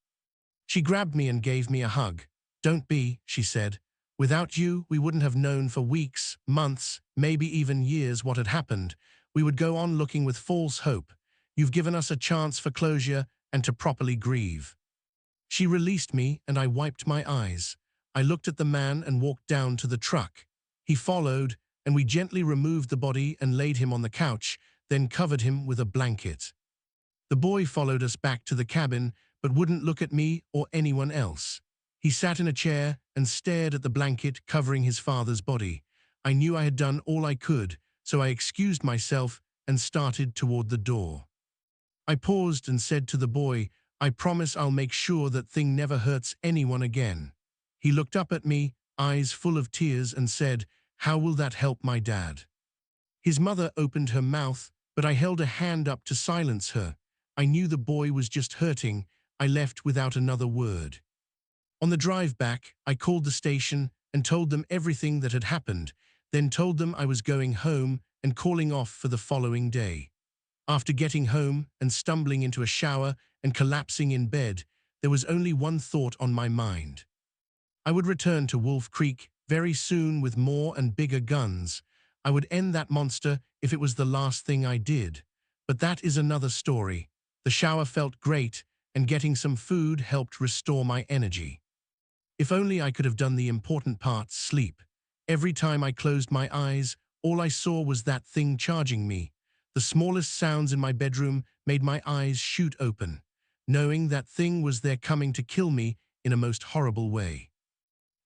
She grabbed me and gave me a hug. "Don't be," she said. "Without you, we wouldn't have known for weeks, months, maybe even years what had happened. We would go on looking with false hope. You've given us a chance for closure and to properly grieve." She released me and I wiped my eyes. I looked at the man and walked down to the truck. He followed, and we gently removed the body and laid him on the couch, then covered him with a blanket. The boy followed us back to the cabin, but wouldn't look at me or anyone else. He sat in a chair and stared at the blanket covering his father's body. I knew I had done all I could, so I excused myself and started toward the door. I paused and said to the boy, "I promise I'll make sure that thing never hurts anyone again." He looked up at me, eyes full of tears, and said, "How will that help my dad?" His mother opened her mouth, but I held a hand up to silence her. I knew the boy was just hurting. I left without another word. On the drive back, I called the station and told them everything that had happened, then told them I was going home and calling off for the following day. After getting home and stumbling into a shower and collapsing in bed, there was only one thought on my mind. I would return to Wolf Creek very soon with more and bigger guns. I would end that monster if it was the last thing I did. But that is another story. The shower felt great, and getting some food helped restore my energy. If only I could have done the important part, sleep. Every time I closed my eyes, all I saw was that thing charging me. The smallest sounds in my bedroom made my eyes shoot open, knowing that thing was there coming to kill me in a most horrible way.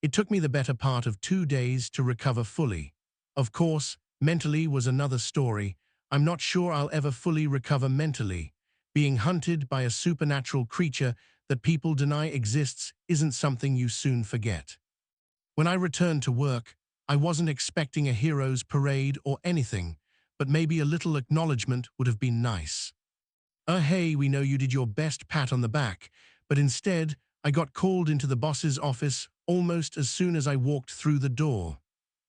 It took me the better part of 2 days to recover fully. Of course, mentally was another story. I'm not sure I'll ever fully recover mentally. Being hunted by a supernatural creature that people deny exists isn't something you soon forget. When I returned to work, I wasn't expecting a hero's parade or anything, but maybe a little acknowledgement would have been nice. Hey, we know you did your best, pat on the back, but instead, I got called into the boss's office almost as soon as I walked through the door.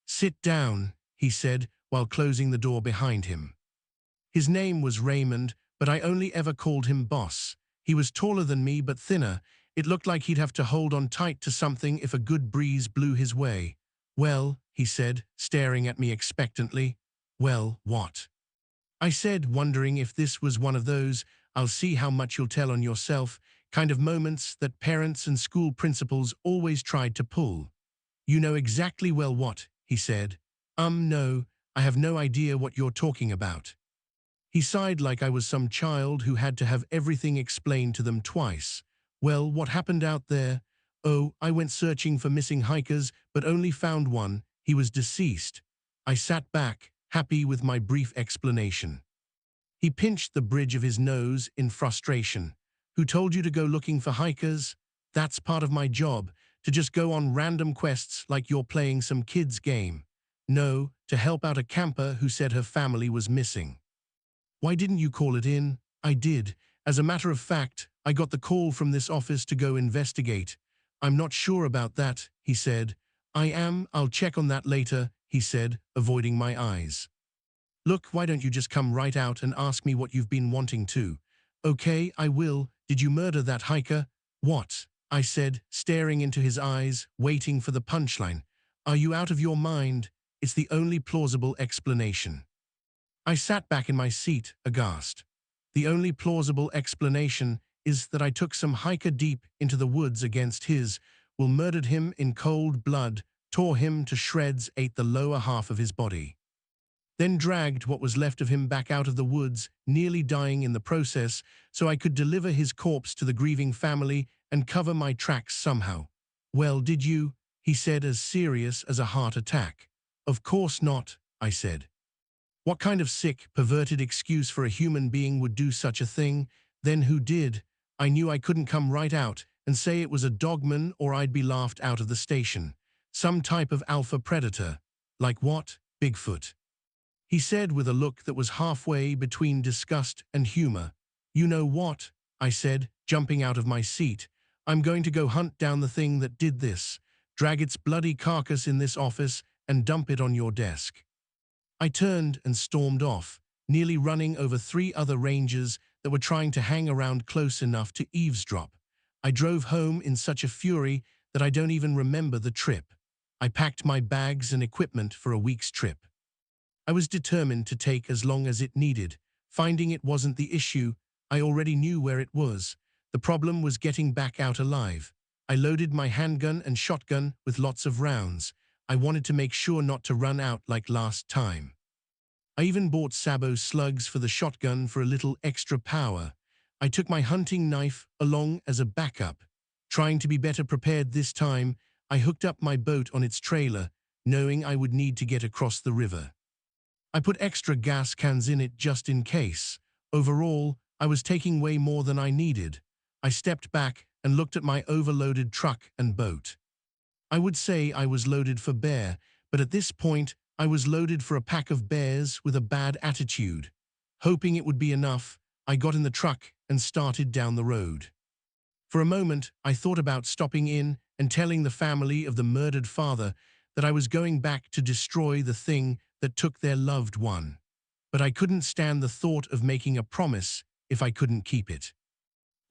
"Sit down," he said while closing the door behind him. His name was Raymond, but I only ever called him boss. He was taller than me but thinner. It looked like he'd have to hold on tight to something if a good breeze blew his way. "Well," he said, staring at me expectantly. "Well, what?" I said, wondering if this was one of those "I'll see how much you'll tell on yourself" kind of moments that parents and school principals always tried to pull. "You know exactly well what," he said. No, I have no idea what you're talking about." He sighed like I was some child who had to have everything explained to them twice. "Well, what happened out there? Oh, I went searching for missing hikers, but only found one. He was deceased." I sat back, happy with my brief explanation. He pinched the bridge of his nose in frustration. "Who told you to go looking for hikers? That's part of my job, to just go on random quests like you're playing some kid's game." No, to help out a camper who said her family was missing. Why didn't you call it in? I did. As a matter of fact, I got the call from this office to go investigate. I'm not sure about that, he said. I'll check on that later, he said, avoiding my eyes. Look, why don't you just come right out and ask me what you've been wanting to? Okay, I will. Did you murder that hiker? What? I said, staring into his eyes, waiting for the punchline. Are you out of your mind? It's the only plausible explanation. I sat back in my seat, aghast. The only plausible explanation is that I took some hiker deep into the woods against his will, murdered him in cold blood, tore him to shreds, ate the lower half of his body. Then dragged what was left of him back out of the woods, nearly dying in the process, so I could deliver his corpse to the grieving family and cover my tracks somehow. Well, did you? He said, as serious as a heart attack. Of course not, I said. What kind of sick, perverted excuse for a human being would do such a thing? Then who did? I knew I couldn't come right out and say it was a dogman or I'd be laughed out of the station. Some type of alpha predator. Like what? Bigfoot. He said with a look that was halfway between disgust and humor. You know what? I said, jumping out of my seat. I'm going to go hunt down the thing that did this, drag its bloody carcass in this office and dump it on your desk. I turned and stormed off, nearly running over 3 other rangers that were trying to hang around close enough to eavesdrop. I drove home in such a fury that I don't even remember the trip. I packed my bags and equipment for a week's trip. I was determined to take as long as it needed. Finding it wasn't the issue. I already knew where it was. The problem was getting back out alive. I loaded my handgun and shotgun with lots of rounds. I wanted to make sure not to run out like last time. I even bought sabot slugs for the shotgun for a little extra power. I took my hunting knife along as a backup. Trying to be better prepared this time, I hooked up my boat on its trailer, knowing I would need to get across the river. I put extra gas cans in it just in case. Overall, I was taking way more than I needed. I stepped back and looked at my overloaded truck and boat. I would say I was loaded for bear, but at this point, I was loaded for a pack of bears with a bad attitude. Hoping it would be enough, I got in the truck and started down the road. For a moment, I thought about stopping in and telling the family of the murdered father that I was going back to destroy the thing that took their loved one. But I couldn't stand the thought of making a promise if I couldn't keep it.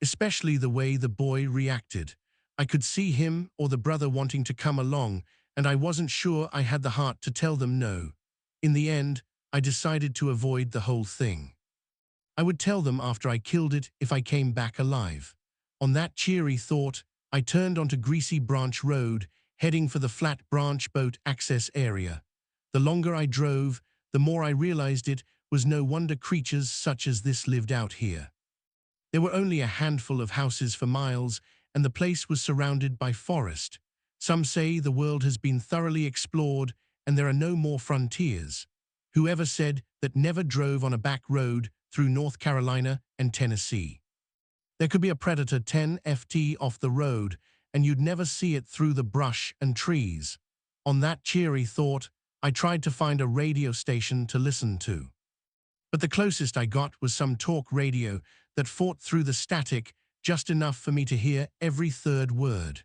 Especially the way the boy reacted. I could see him or the brother wanting to come along, and I wasn't sure I had the heart to tell them no. In the end, I decided to avoid the whole thing. I would tell them after I killed it if I came back alive. On that cheery thought, I turned onto Greasy Branch Road, heading for the Flat Branch boat access area. The longer I drove, the more I realized it was no wonder creatures such as this lived out here. There were only a handful of houses for miles, and the place was surrounded by forest. Some say the world has been thoroughly explored and there are no more frontiers. Whoever said that never drove on a back road through North Carolina and Tennessee? There could be a predator 10 ft off the road, and you'd never see it through the brush and trees. On that cheery thought, I tried to find a radio station to listen to. But the closest I got was some talk radio that fought through the static just enough for me to hear every third word.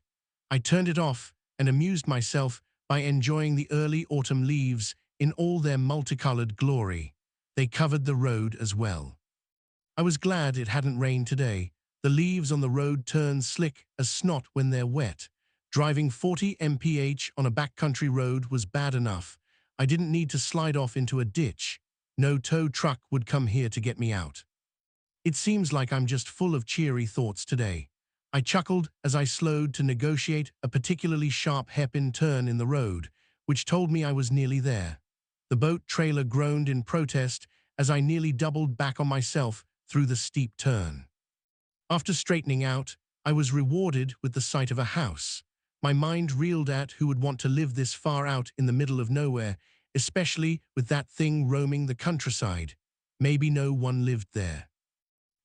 I turned it off and amused myself by enjoying the early autumn leaves in all their multicolored glory. They covered the road as well. I was glad it hadn't rained today. The leaves on the road turn slick as snot when they're wet. Driving 40 mph on a backcountry road was bad enough. I didn't need to slide off into a ditch. No tow truck would come here to get me out. It seems like I'm just full of cheery thoughts today. I chuckled as I slowed to negotiate a particularly sharp hairpin turn in the road, which told me I was nearly there. The boat trailer groaned in protest as I nearly doubled back on myself through the steep turn. After straightening out, I was rewarded with the sight of a house. My mind reeled at who would want to live this far out in the middle of nowhere, especially with that thing roaming the countryside. Maybe no one lived there.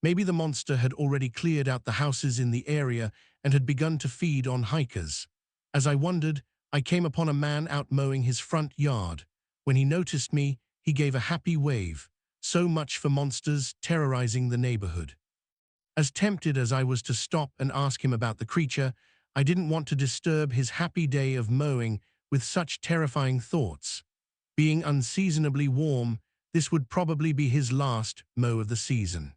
Maybe the monster had already cleared out the houses in the area and had begun to feed on hikers. As I wondered, I came upon a man out mowing his front yard. When he noticed me, he gave a happy wave. So much for monsters terrorizing the neighborhood. As tempted as I was to stop and ask him about the creature, I didn't want to disturb his happy day of mowing with such terrifying thoughts. Being unseasonably warm, this would probably be his last mow of the season.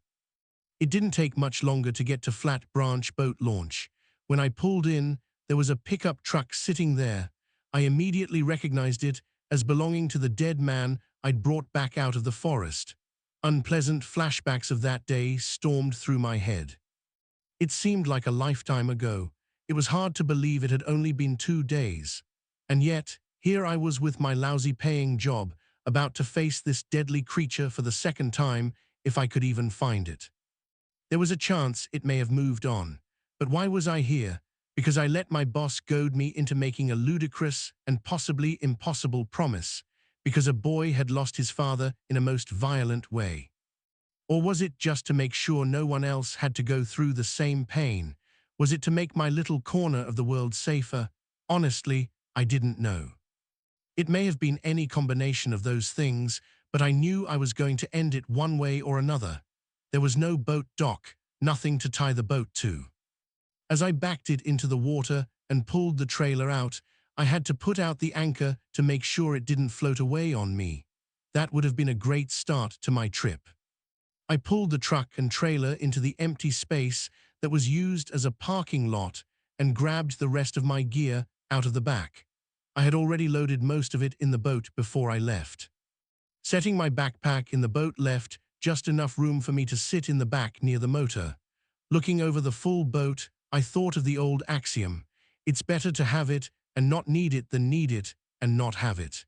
It didn't take much longer to get to Flat Branch Boat Launch. When I pulled in, there was a pickup truck sitting there. I immediately recognized it as belonging to the dead man I'd brought back out of the forest. Unpleasant flashbacks of that day stormed through my head. It seemed like a lifetime ago. It was hard to believe it had only been 2 days. And yet, here I was with my lousy paying job, about to face this deadly creature for the second time, if I could even find it. There was a chance it may have moved on. But why was I here? Because I let my boss goad me into making a ludicrous and possibly impossible promise, because a boy had lost his father in a most violent way. Or was it just to make sure no one else had to go through the same pain? Was it to make my little corner of the world safer? Honestly, I didn't know. It may have been any combination of those things, but I knew I was going to end it one way or another. There was no boat dock, nothing to tie the boat to. As I backed it into the water and pulled the trailer out, I had to put out the anchor to make sure it didn't float away on me. That would have been a great start to my trip. I pulled the truck and trailer into the empty space that was used as a parking lot and grabbed the rest of my gear out of the back. I had already loaded most of it in the boat before I left. Setting my backpack in the boat left just enough room for me to sit in the back near the motor. Looking over the full boat, I thought of the old axiom, it's better to have it and not need it than need it and not have it.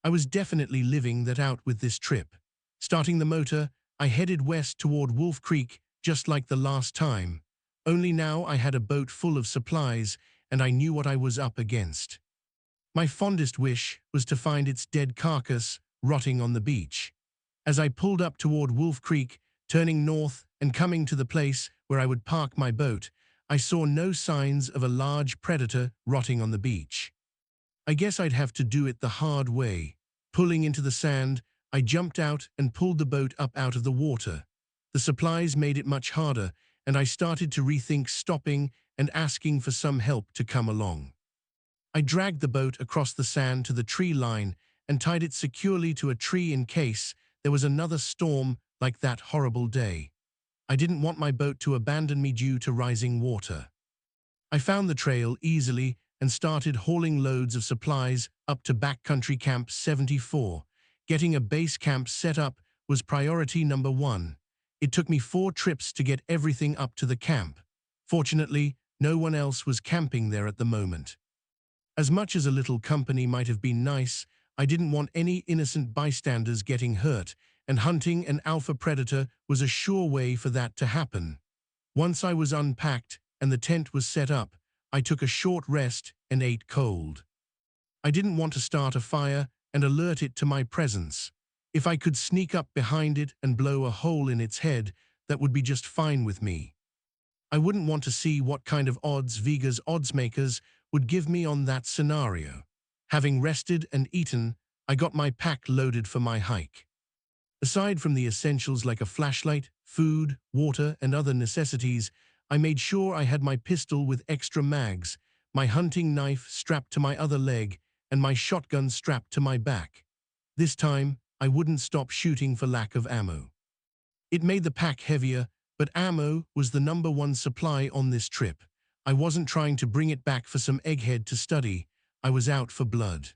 I was definitely living that out with this trip. Starting the motor, I headed west toward Wolf Creek just like the last time. Only now I had a boat full of supplies and I knew what I was up against. My fondest wish was to find its dead carcass rotting on the beach. As I pulled up toward Wolf Creek, turning north and coming to the place where I would park my boat, I saw no signs of a large predator rotting on the beach. I guess I'd have to do it the hard way. Pulling into the sand, I jumped out and pulled the boat up out of the water. The supplies made it much harder, and I started to rethink stopping and asking for some help to come along. I dragged the boat across the sand to the tree line and tied it securely to a tree in case there was another storm like that horrible day. I didn't want my boat to abandon me due to rising water. I found the trail easily and started hauling loads of supplies up to Backcountry Camp 74. Getting a base camp set up was priority number 1. It took me 4 trips to get everything up to the camp. Fortunately, no one else was camping there at the moment. As much as a little company might have been nice, I didn't want any innocent bystanders getting hurt, and hunting an alpha predator was a sure way for that to happen. Once I was unpacked and the tent was set up, I took a short rest and ate cold. I didn't want to start a fire and alert it to my presence. If I could sneak up behind it and blow a hole in its head, that would be just fine with me. I wouldn't want to see what kind of odds Vega's oddsmakers would give me on that scenario. Having rested and eaten, I got my pack loaded for my hike. Aside from the essentials like a flashlight, food, water, and other necessities, I made sure I had my pistol with extra mags, my hunting knife strapped to my other leg, and my shotgun strapped to my back. This time, I wouldn't stop shooting for lack of ammo. It made the pack heavier, but ammo was the number 1 supply on this trip. I wasn't trying to bring it back for some egghead to study. I was out for blood.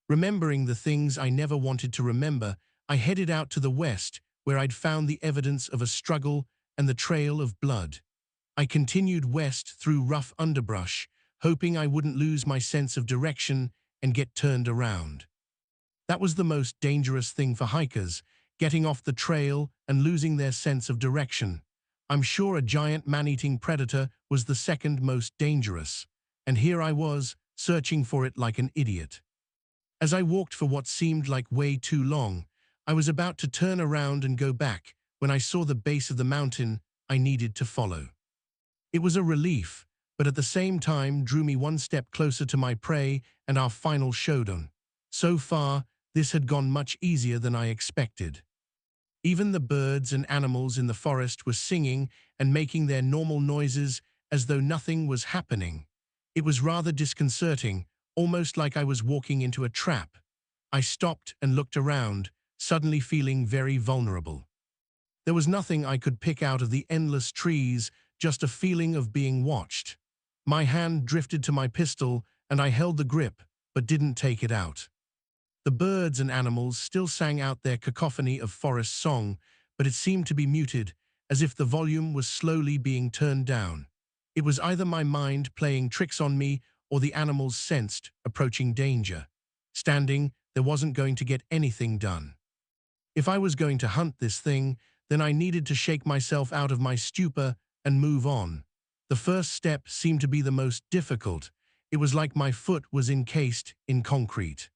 Remembering the things I never wanted to remember, I headed out to the west, where I'd found the evidence of a struggle and the trail of blood. I continued west through rough underbrush, hoping I wouldn't lose my sense of direction and get turned around. That was the most dangerous thing for hikers, getting off the trail and losing their sense of direction. I'm sure a giant man-eating predator was the second most dangerous, and here I was, searching for it like an idiot. As I walked for what seemed like way too long, I was about to turn around and go back when I saw the base of the mountain I needed to follow. It was a relief, but at the same time drew me one step closer to my prey and our final showdown. So far, This had gone much easier than I expected. Even the birds and animals in the forest were singing and making their normal noises as though nothing was happening. It was rather disconcerting, almost like I was walking into a trap. I stopped and looked around, suddenly feeling very vulnerable. There was nothing I could pick out of the endless trees, just a feeling of being watched. My hand drifted to my pistol and I held the grip, but didn't take it out. The birds and animals still sang out their cacophony of forest song, but it seemed to be muted, as if the volume was slowly being turned down. It was either my mind playing tricks on me or the animals sensed approaching danger. Standing, there wasn't going to get anything done. If I was going to hunt this thing, then I needed to shake myself out of my stupor and move on. The first step seemed to be the most difficult. It was like my foot was encased in concrete.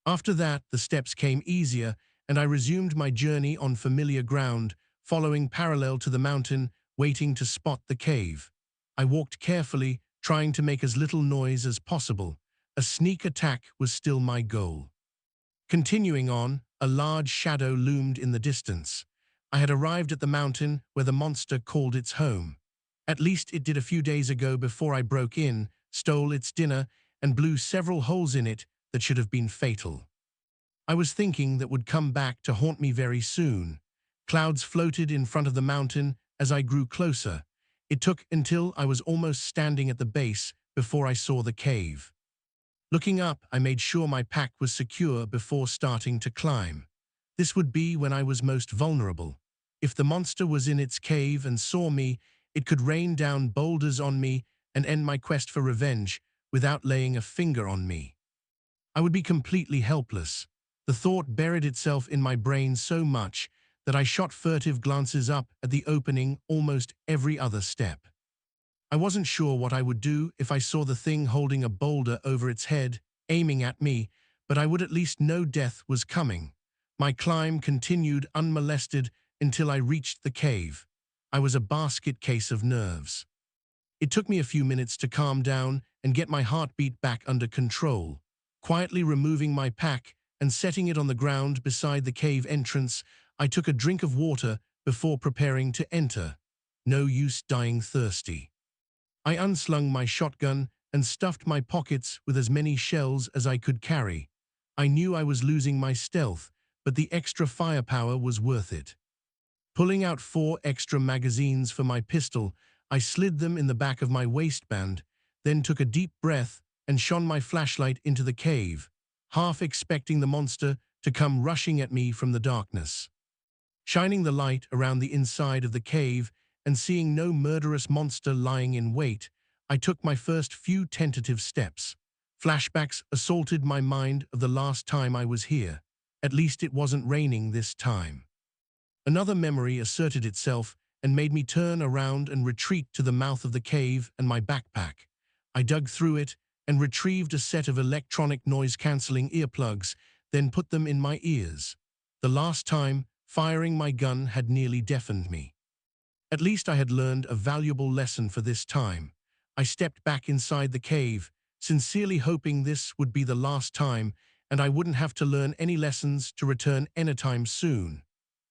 After that, the steps came easier, and I resumed my journey on familiar ground, following parallel to the mountain, waiting to spot the cave. I walked carefully, trying to make as little noise as possible. A sneak attack was still my goal. Continuing on, a large shadow loomed in the distance. I had arrived at the mountain where the monster called its home. At least it did a few days ago before I broke in, stole its dinner, and blew several holes in it that should have been fatal. I was thinking that would come back to haunt me very soon. Clouds floated in front of the mountain as I grew closer. It took until I was almost standing at the base before I saw the cave. Looking up, I made sure my pack was secure before starting to climb. This would be when I was most vulnerable. If the monster was in its cave and saw me, it could rain down boulders on me and end my quest for revenge without laying a finger on me. I would be completely helpless. The thought buried itself in my brain so much that I shot furtive glances up at the opening almost every other step. I wasn't sure what I would do if I saw the thing holding a boulder over its head, aiming at me, but I would at least know death was coming. My climb continued unmolested until I reached the cave. I was a basket case of nerves. It took me a few minutes to calm down and get my heartbeat back under control. Quietly removing my pack and setting it on the ground beside the cave entrance, I took a drink of water before preparing to enter. No use dying thirsty. I unslung my shotgun and stuffed my pockets with as many shells as I could carry. I knew I was losing my stealth, but the extra firepower was worth it. Pulling out 4 extra magazines for my pistol, I slid them in the back of my waistband, then took a deep breath and shone my flashlight into the cave, half expecting the monster to come rushing at me from the darkness. Shining the light around the inside of the cave and seeing no murderous monster lying in wait, I took my first few tentative steps. Flashbacks assaulted my mind of the last time I was here. At least it wasn't raining this time. Another memory asserted itself and made me turn around and retreat to the mouth of the cave and my backpack. I dug through it and retrieved a set of electronic noise-canceling earplugs, then put them in my ears. The last time, firing my gun had nearly deafened me. At least I had learned a valuable lesson for this time. I stepped back inside the cave, sincerely hoping this would be the last time and I wouldn't have to learn any lessons to return anytime soon.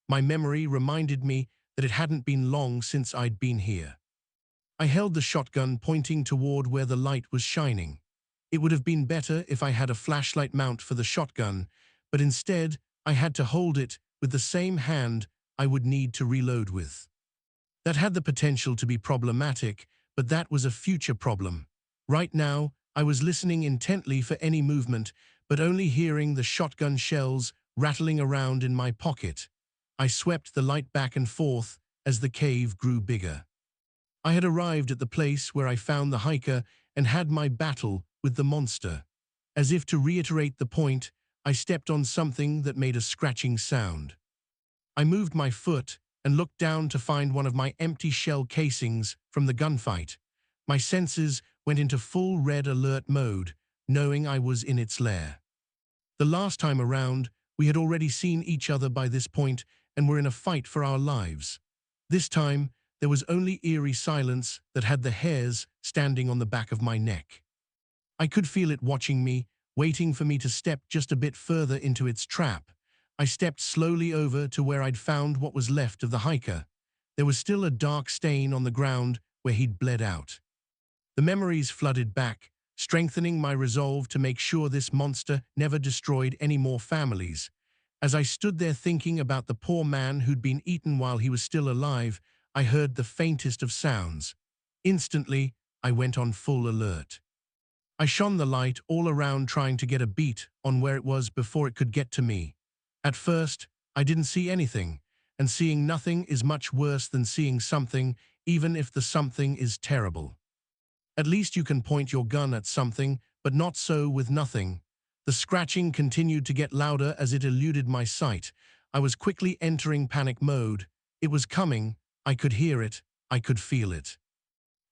My memory reminded me that it hadn't been long since I'd been here. I held the shotgun pointing toward where the light was shining. It would have been better if I had a flashlight mount for the shotgun, but instead I had to hold it with the same hand I would need to reload with. That had the potential to be problematic, but that was a future problem. Right now, I was listening intently for any movement, but only hearing the shotgun shells rattling around in my pocket. I swept the light back and forth as the cave grew bigger. I had arrived at the place where I found the hiker and had my battle with the monster. As if to reiterate the point, I stepped on something that made a scratching sound. I moved my foot and looked down to find one of my empty shell casings from the gunfight. My senses went into full red alert mode, knowing I was in its lair. The last time around, we had already seen each other by this point and were in a fight for our lives. This time, there was only eerie silence that had the hairs standing on the back of my neck. I could feel it watching me, waiting for me to step just a bit further into its trap. I stepped slowly over to where I'd found what was left of the hiker. There was still a dark stain on the ground where he'd bled out. The memories flooded back, strengthening my resolve to make sure this monster never destroyed any more families. As I stood there thinking about the poor man who'd been eaten while he was still alive, I heard the faintest of sounds. Instantly, I went on full alert. I shone the light all around trying to get a beat on where it was before it could get to me. At first, I didn't see anything, and seeing nothing is much worse than seeing something, even if the something is terrible. At least you can point your gun at something, but not so with nothing. The scratching continued to get louder as it eluded my sight. I was quickly entering panic mode. It was coming. I could hear it. I could feel it.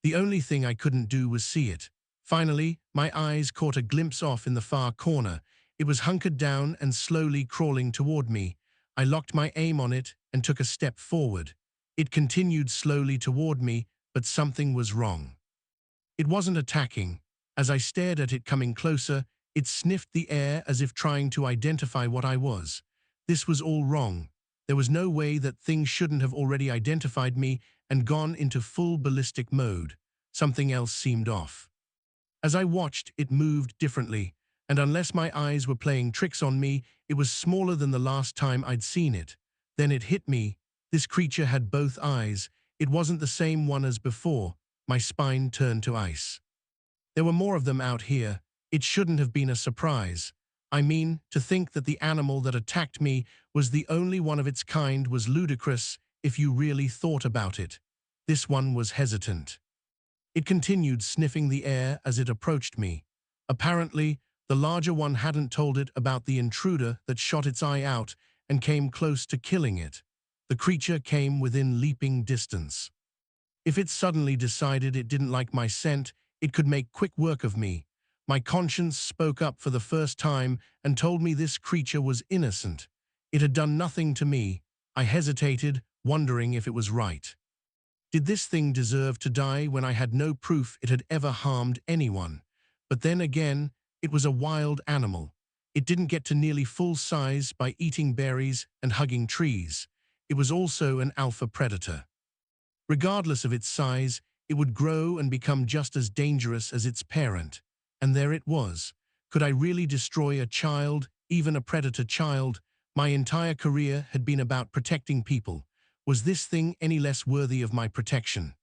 The only thing I couldn't do was see it. Finally, my eyes caught a glimpse off in the far corner. It was hunkered down and slowly crawling toward me. I locked my aim on it and took a step forward. It continued slowly toward me, but something was wrong. It wasn't attacking. As I stared at it coming closer, it sniffed the air as if trying to identify what I was. This was all wrong. There was no way that things shouldn't have already identified me and gone into full ballistic mode. Something else seemed off. As I watched, it moved differently, and unless my eyes were playing tricks on me, it was smaller than the last time I'd seen it. Then it hit me. This creature had both eyes. It wasn't the same one as before. My spine turned to ice. There were more of them out here. It shouldn't have been a surprise. I mean, to think that the animal that attacked me was the only one of its kind was ludicrous if you really thought about it. This one was hesitant. It continued sniffing the air as it approached me. Apparently, the larger one hadn't told it about the intruder that shot its eye out and came close to killing it. The creature came within leaping distance. If it suddenly decided it didn't like my scent, it could make quick work of me. My conscience spoke up for the first time and told me this creature was innocent. It had done nothing to me. I hesitated, wondering if it was right. Did this thing deserve to die when I had no proof it had ever harmed anyone? But then again, it was a wild animal. It didn't get to nearly full size by eating berries and hugging trees. It was also an alpha predator. Regardless of its size, it would grow and become just as dangerous as its parent. And there it was. Could I really destroy a child, even a predator child? My entire career had been about protecting people. Was this thing any less worthy of my protection?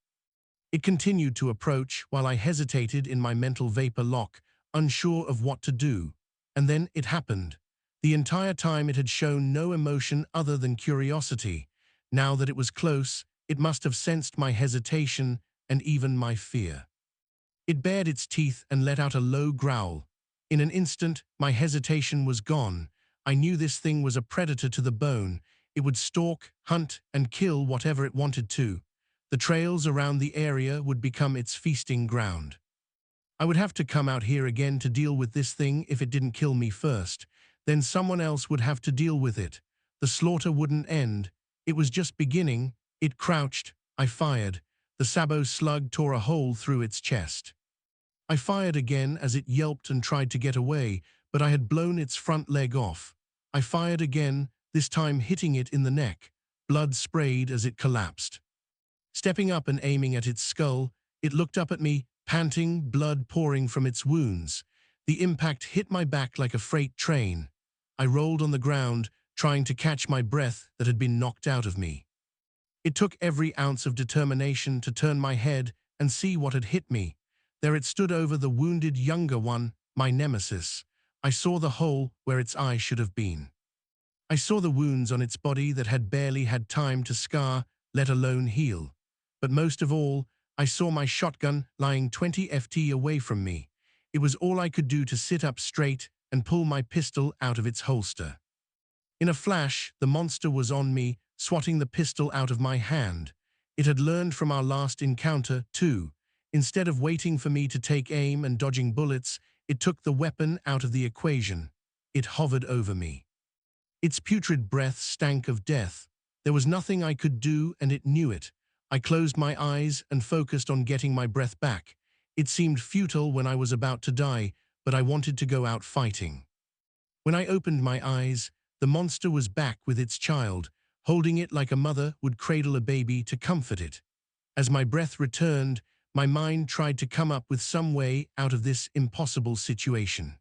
It continued to approach while I hesitated in my mental vapor lock, unsure of what to do. And then it happened. The entire time it had shown no emotion other than curiosity. Now that it was close, it must have sensed my hesitation and even my fear. It bared its teeth and let out a low growl. In an instant, my hesitation was gone. I knew this thing was a predator to the bone. It would stalk, hunt, and kill whatever it wanted to. The trails around the area would become its feasting ground. I would have to come out here again to deal with this thing if it didn't kill me first. Then someone else would have to deal with it. The slaughter wouldn't end. It was just beginning. It crouched. I fired. The sabot slug tore a hole through its chest. I fired again as it yelped and tried to get away, but I had blown its front leg off. I fired again, this time hitting it in the neck. Blood sprayed as it collapsed. Stepping up and aiming at its skull, it looked up at me, panting, blood pouring from its wounds. The impact hit my back like a freight train. I rolled on the ground, trying to catch my breath that had been knocked out of me. It took every ounce of determination to turn my head and see what had hit me. There it stood over the wounded younger one, my nemesis. I saw the hole where its eye should have been. I saw the wounds on its body that had barely had time to scar, let alone heal. But most of all, I saw my shotgun lying 20 ft away from me. It was all I could do to sit up straight and pull my pistol out of its holster. In a flash, the monster was on me, swatting the pistol out of my hand. It had learned from our last encounter, too. Instead of waiting for me to take aim and dodging bullets, it took the weapon out of the equation. It hovered over me. Its putrid breath stank of death. There was nothing I could do, and it knew it. I closed my eyes and focused on getting my breath back. It seemed futile when I was about to die, but I wanted to go out fighting. When I opened my eyes, the monster was back with its child, holding it like a mother would cradle a baby to comfort it. As my breath returned, my mind tried to come up with some way out of this impossible situation.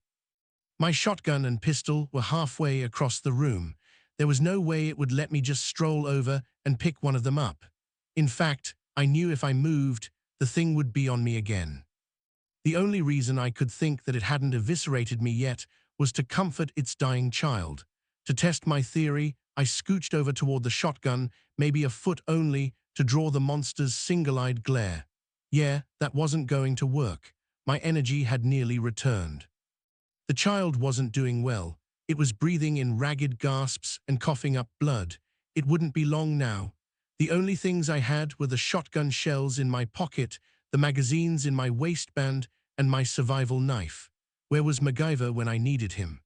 My shotgun and pistol were halfway across the room. There was no way it would let me just stroll over and pick one of them up. In fact, I knew if I moved, the thing would be on me again. The only reason I could think that it hadn't eviscerated me yet was to comfort its dying child. To test my theory, I scooched over toward the shotgun, maybe a foot only, to draw the monster's single-eyed glare. Yeah, that wasn't going to work. My energy had nearly returned. The child wasn't doing well. It was breathing in ragged gasps and coughing up blood. It wouldn't be long now. The only things I had were the shotgun shells in my pocket, the magazines in my waistband, and my survival knife. Where was MacGyver when I needed him?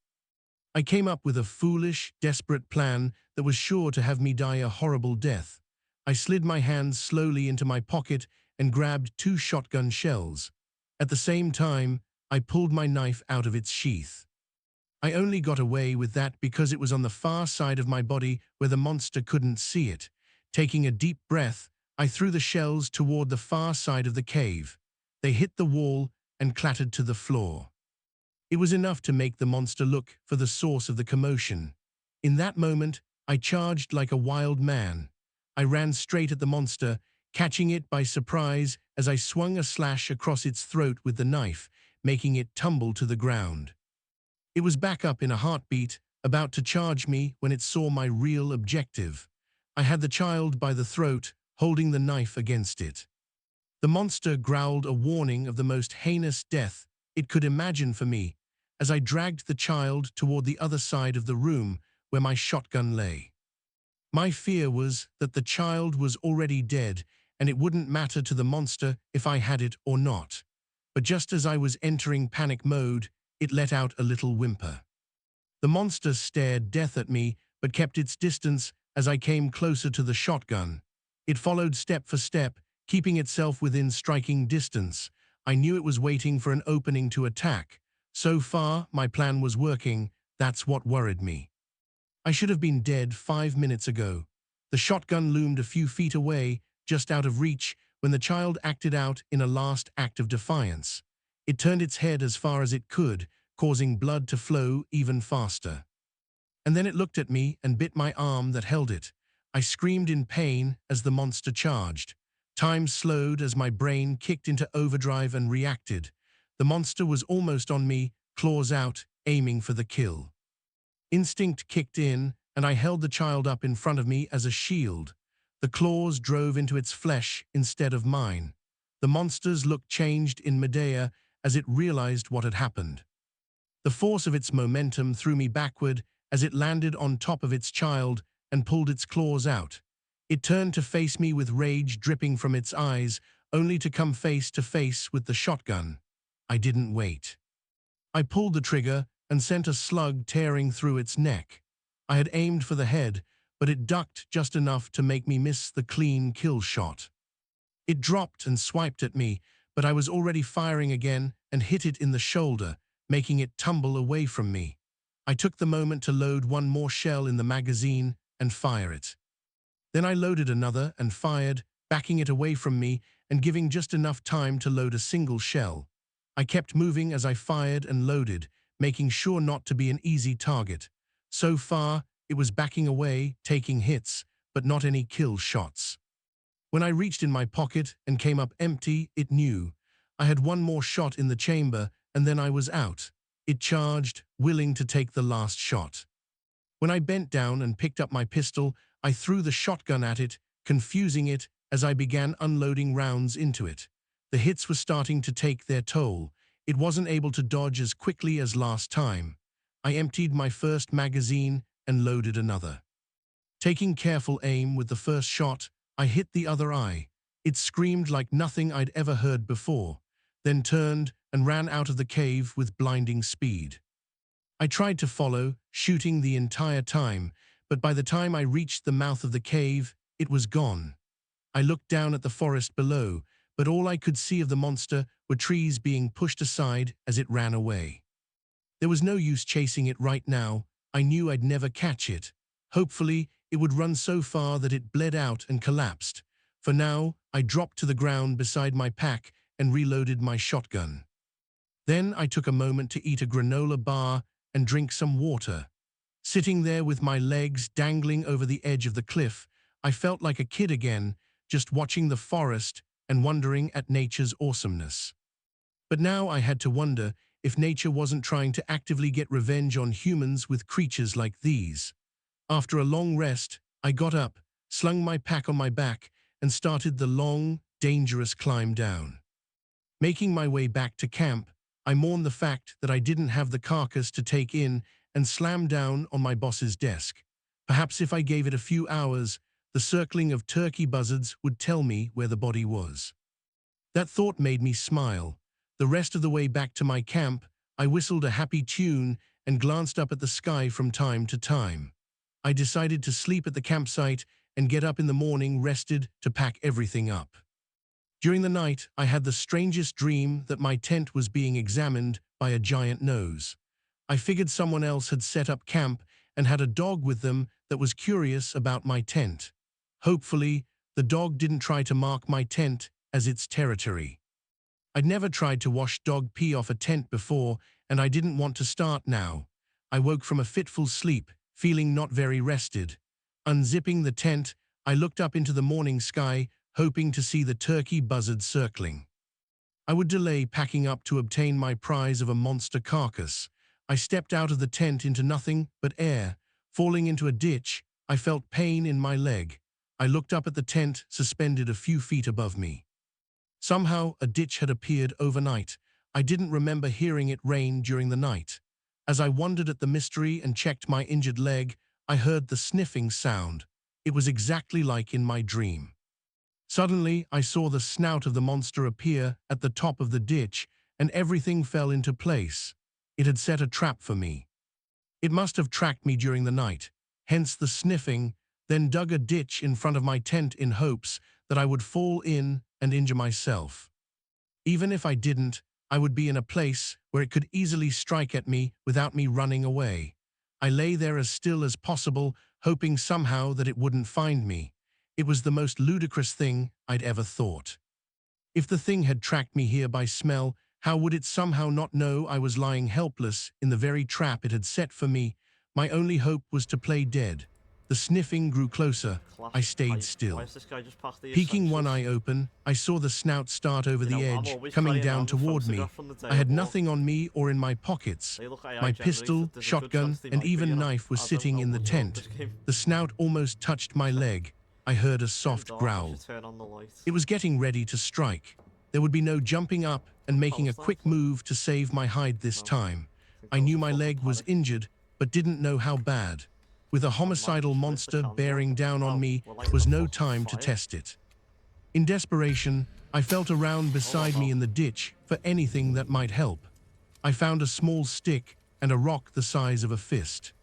I came up with a foolish, desperate plan that was sure to have me die a horrible death. I slid my hands slowly into my pocket and grabbed 2 shotgun shells. At the same time, I pulled my knife out of its sheath. I only got away with that because it was on the far side of my body where the monster couldn't see it. Taking a deep breath, I threw the shells toward the far side of the cave. They hit the wall and clattered to the floor. It was enough to make the monster look for the source of the commotion. In that moment, I charged like a wild man. I ran straight at the monster, catching it by surprise as I swung a slash across its throat with the knife, making it tumble to the ground. It was back up in a heartbeat, about to charge me when it saw my real objective. I had the child by the throat, holding the knife against it. The monster growled a warning of the most heinous death it could imagine for me as I dragged the child toward the other side of the room where my shotgun lay. My fear was that the child was already dead and it wouldn't matter to the monster if I had it or not. But just as I was entering panic mode, it let out a little whimper. The monster stared death at me but kept its distance as I came closer to the shotgun. It followed step for step, keeping itself within striking distance. I knew it was waiting for an opening to attack. So far, my plan was working. That's what worried me. I should have been dead 5 minutes ago. The shotgun loomed a few feet away, just out of reach, when the child acted out in a last act of defiance. It turned its head as far as it could, causing blood to flow even faster. And then it looked at me and bit my arm that held it. I screamed in pain as the monster charged. Time slowed as my brain kicked into overdrive and reacted. The monster was almost on me, claws out, aiming for the kill. Instinct kicked in, and I held the child up in front of me as a shield. The claws drove into its flesh instead of mine. The monster's look changed in midair as it realized what had happened. The force of its momentum threw me backward as it landed on top of its child and pulled its claws out. It turned to face me with rage dripping from its eyes, only to come face to face with the shotgun. I didn't wait. I pulled the trigger and sent a slug tearing through its neck. I had aimed for the head, but it ducked just enough to make me miss the clean kill shot. It dropped and swiped at me, but I was already firing again and hit it in the shoulder, making it tumble away from me. I took the moment to load one more shell in the magazine and fire it. Then I loaded another and fired, backing it away from me and giving just enough time to load a single shell. I kept moving as I fired and loaded, making sure not to be an easy target. So far, it was backing away, taking hits, but not any kill shots. When I reached in my pocket and came up empty, it knew. I had one more shot in the chamber, and then I was out. It charged, willing to take the last shot. When I bent down and picked up my pistol, I threw the shotgun at it, confusing it as I began unloading rounds into it. The hits were starting to take their toll. It wasn't able to dodge as quickly as last time. I emptied my first magazine and loaded another. Taking careful aim with the first shot, I hit the other eye. It screamed like nothing I'd ever heard before, then turned and ran out of the cave with blinding speed. I tried to follow, shooting the entire time, but by the time I reached the mouth of the cave, it was gone. I looked down at the forest below, but all I could see of the monster were trees being pushed aside as it ran away. There was no use chasing it right now. I knew I'd never catch it. Hopefully, it would run so far that it bled out and collapsed. For now, I dropped to the ground beside my pack and reloaded my shotgun. Then I took a moment to eat a granola bar and drink some water. Sitting there with my legs dangling over the edge of the cliff, I felt like a kid again, just watching the forest and wondering at nature's awesomeness. But now I had to wonder if nature wasn't trying to actively get revenge on humans with creatures like these. After a long rest, I got up, slung my pack on my back, and started the long, dangerous climb down. Making my way back to camp, I mourned the fact that I didn't have the carcass to take in and slammed down on my boss's desk. Perhaps if I gave it a few hours, the circling of turkey buzzards would tell me where the body was. That thought made me smile. The rest of the way back to my camp, I whistled a happy tune and glanced up at the sky from time to time. I decided to sleep at the campsite and get up in the morning rested to pack everything up. During the night, I had the strangest dream that my tent was being examined by a giant nose. I figured someone else had set up camp and had a dog with them that was curious about my tent. Hopefully, the dog didn't try to mark my tent as its territory. I'd never tried to wash dog pee off a tent before, and I didn't want to start now. I woke from a fitful sleep, feeling not very rested. Unzipping the tent, I looked up into the morning sky, hoping to see the turkey buzzards circling. I would delay packing up to obtain my prize of a monster carcass. I stepped out of the tent into nothing but air. Falling into a ditch, I felt pain in my leg. I looked up at the tent suspended a few feet above me. Somehow, a ditch had appeared overnight. I didn't remember hearing it rain during the night. As I wondered at the mystery and checked my injured leg, I heard the sniffing sound. It was exactly like in my dream. Suddenly, I saw the snout of the monster appear at the top of the ditch, and everything fell into place. It had set a trap for me. It must have tracked me during the night, hence the sniffing, then dug a ditch in front of my tent in hopes that I would fall in and injure myself. Even if I didn't, I would be in a place where it could easily strike at me without me running away. I lay there as still as possible, hoping somehow that it wouldn't find me. It was the most ludicrous thing I'd ever thought. If the thing had tracked me here by smell, how would it somehow not know I was lying helpless in the very trap it had set for me? My only hope was to play dead. The sniffing grew closer. I stayed still. Peeking one eye open, I saw the snout start over the edge, coming down toward me. I had nothing on me or in my pockets. My pistol, shotgun, and even knife was sitting in the tent. The snout almost touched my leg. I heard a soft growl. It was getting ready to strike. There would be no jumping up and making a quick move to save my hide this time. I knew my leg was injured, but didn't know how bad. With a homicidal monster bearing down on me, was no time to test it. In desperation, I felt around beside me in the ditch for anything that might help. I found a small stick and a rock the size of a fist.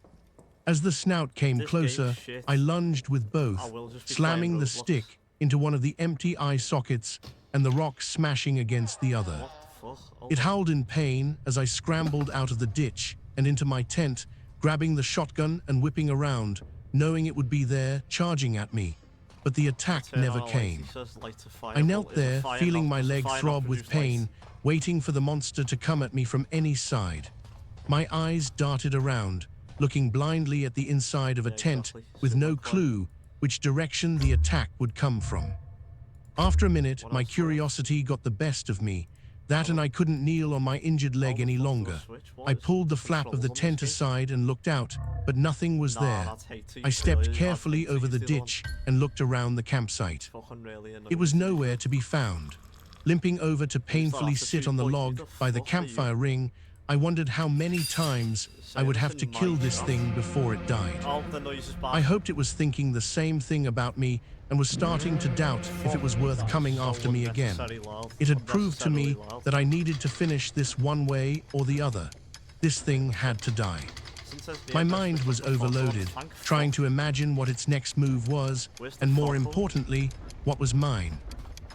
As the snout came closer, I lunged with both, slamming the stick into one of the empty eye sockets and the rock smashing against the other. It howled in pain as I scrambled out of the ditch and into my tent, grabbing the shotgun and whipping around, knowing it would be there, charging at me. But the attack never came. I knelt there, feeling my leg throb with pain, waiting for the monster to come at me from any side. My eyes darted around, looking blindly at the inside of a tent with no clue which direction the attack would come from. After a minute, my curiosity got the best of me. That and I couldn't kneel on my injured leg any longer. I pulled the flap of the tent aside and looked out, but nothing was there. I stepped carefully over the ditch and looked around the campsite. It was nowhere to be found. Limping over to painfully sit on the log by the campfire ring, I wondered how many times I would have to kill this thing before it died. I hoped it was thinking the same thing about me and was starting to doubt if it was worth coming after me again. It had proved to me that I needed to finish this one way or the other. This thing had to die. My mind was overloaded, trying to imagine what its next move was, and more importantly, what was mine.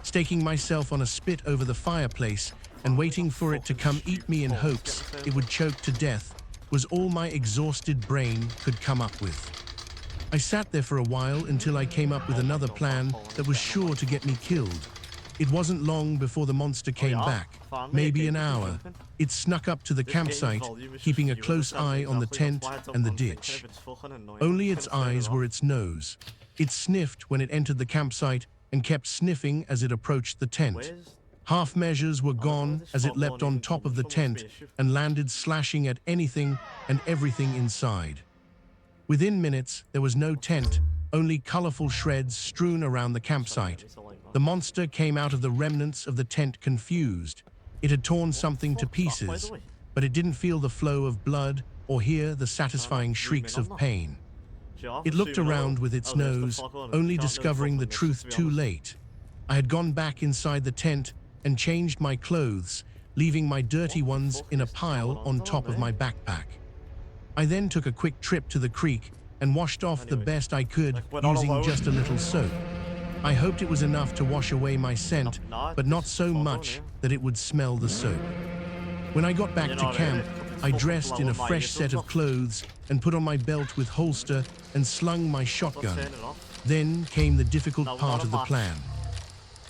Staking myself on a spit over the fireplace and waiting for it to come eat me in hopes it would choke to death was all my exhausted brain could come up with. I sat there for a while until I came up with another plan that was sure to get me killed. It wasn't long before the monster came back, maybe an hour. It snuck up to the campsite, keeping a close eye on the tent and the ditch. Only its eyes were its nose. It sniffed when it entered the campsite and kept sniffing as it approached the tent. Half measures were gone as it leapt on top of the tent and landed slashing at anything and everything inside. Within minutes, there was no tent, only colorful shreds strewn around the campsite. The monster came out of the remnants of the tent confused. It had torn something to pieces, but it didn't feel the flow of blood or hear the satisfying shrieks of pain. It looked around with its nose, only discovering the truth too late. I had gone back inside the tent and changed my clothes, leaving my dirty ones in a pile on top of my backpack. I then took a quick trip to the creek and washed off the best I could using just a little soap. I hoped it was enough to wash away my scent, but not so much that it would smell the soap. When I got back to camp, I dressed in a fresh set of clothes and put on my belt with holster and slung my shotgun. Then came the difficult part of the plan.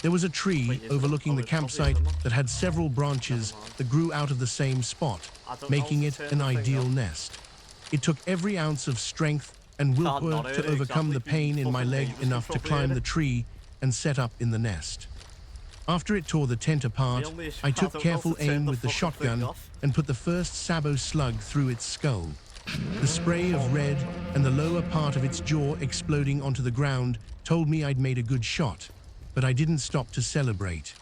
There was a tree overlooking the campsite that had several branches that grew out of the same spot, making it an ideal nest. It took every ounce of strength and willpower to overcome the pain in my leg enough to climb the tree and set up in the nest. After it tore the tent apart, I took careful aim with the shotgun and put the first sabot slug through its skull. The spray of red and the lower part of its jaw exploding onto the ground told me I'd made a good shot, but I didn't stop to celebrate.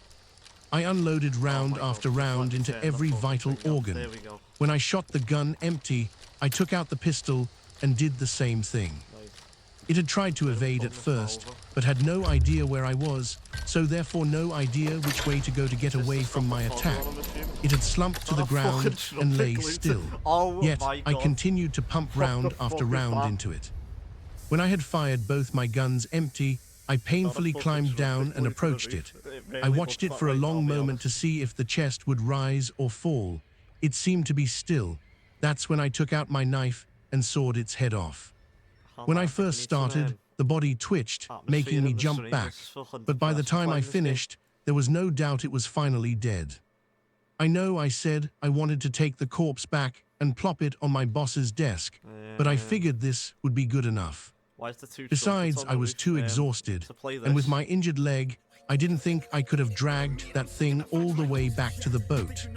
I unloaded round after round into every vital organ. When I shot the gun empty, I took out the pistol and did the same thing. It had tried to evade at first, but had no idea where I was, so therefore no idea which way to go to get away from my attack. It had slumped to the ground and lay still. Yet I continued to pump round after round into it. When I had fired both my guns empty, I painfully climbed down and approached it. I watched it for a long moment to see if the chest would rise or fall. It seemed to be still. That's when I took out my knife and sawed its head off. When I first started, the body twitched, making me jump back, but by the time I finished, there was no doubt it was finally dead. I know I said I wanted to take the corpse back and plop it on my boss's desk, but I figured this would be good enough. Besides, I was too exhausted, and with my injured leg, I didn't think I could have dragged that thing all the way back to the boat.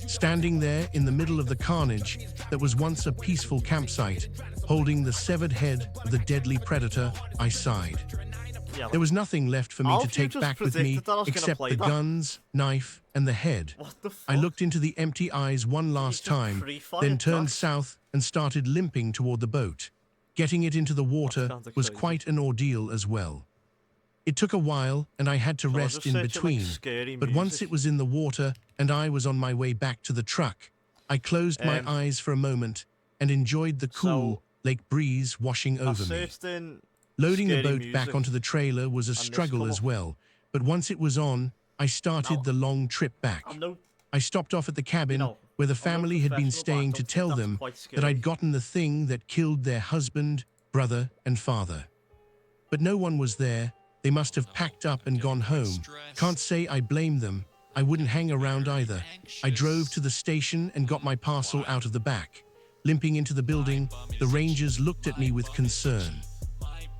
Standing there in the middle of the carnage that was once a peaceful campsite, holding the severed head of the deadly predator, I sighed. There was nothing left for me to take back with me except the guns, knife, and the head. I looked into the empty eyes one last time, then turned south and started limping toward the boat. Getting it into the water was quite an ordeal as well. It took a while, and I had to rest in between, but once it was in the water and I was on my way back to the truck, I closed my eyes for a moment and enjoyed the cool lake breeze washing over me. Loading the boat back onto the trailer was a struggle as well, but once it was on, I started the long trip back. I stopped off at the cabin where the family had been staying to tell them that I'd gotten the thing that killed their husband, brother, and father. But no one was there. They must have packed up and gone home. Can't say I blame them. I wouldn't hang around either. I drove to the station and got my parcel out of the back. Limping into the building, the rangers looked at me with concern.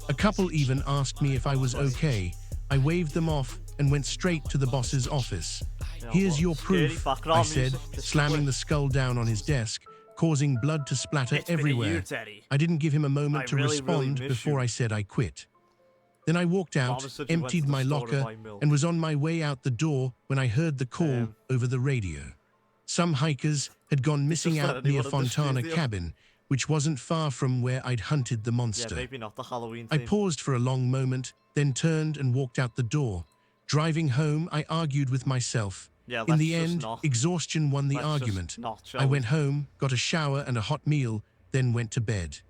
A couple even asked me if I was okay. I waved them off and went straight to the boss's office. "Here's your proof," I said, slamming the skull down on his desk, causing blood to splatter everywhere. I didn't give him a moment to respond before I said I quit. Then I walked out, emptied my locker, and was on my way out the door when I heard the call over the radio. Some hikers had gone missing out near Fontana Cabin, which wasn't far from where I'd hunted the monster. I paused for a long moment, then turned and walked out the door. Driving home, I argued with myself. In the end, exhaustion won the argument. I went home, got a shower and a hot meal, then went to bed.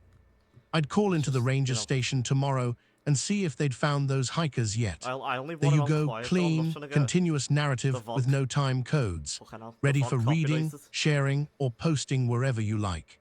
I'd call into the ranger station tomorrow and see if they'd found those hikers yet. I only There want it you on go, quiet, though. I'm not clean, trying to get continuous the narrative with VOD. no time codes, Fucking hell. The ready VOD for reading, copyrighted. sharing, or posting wherever you like.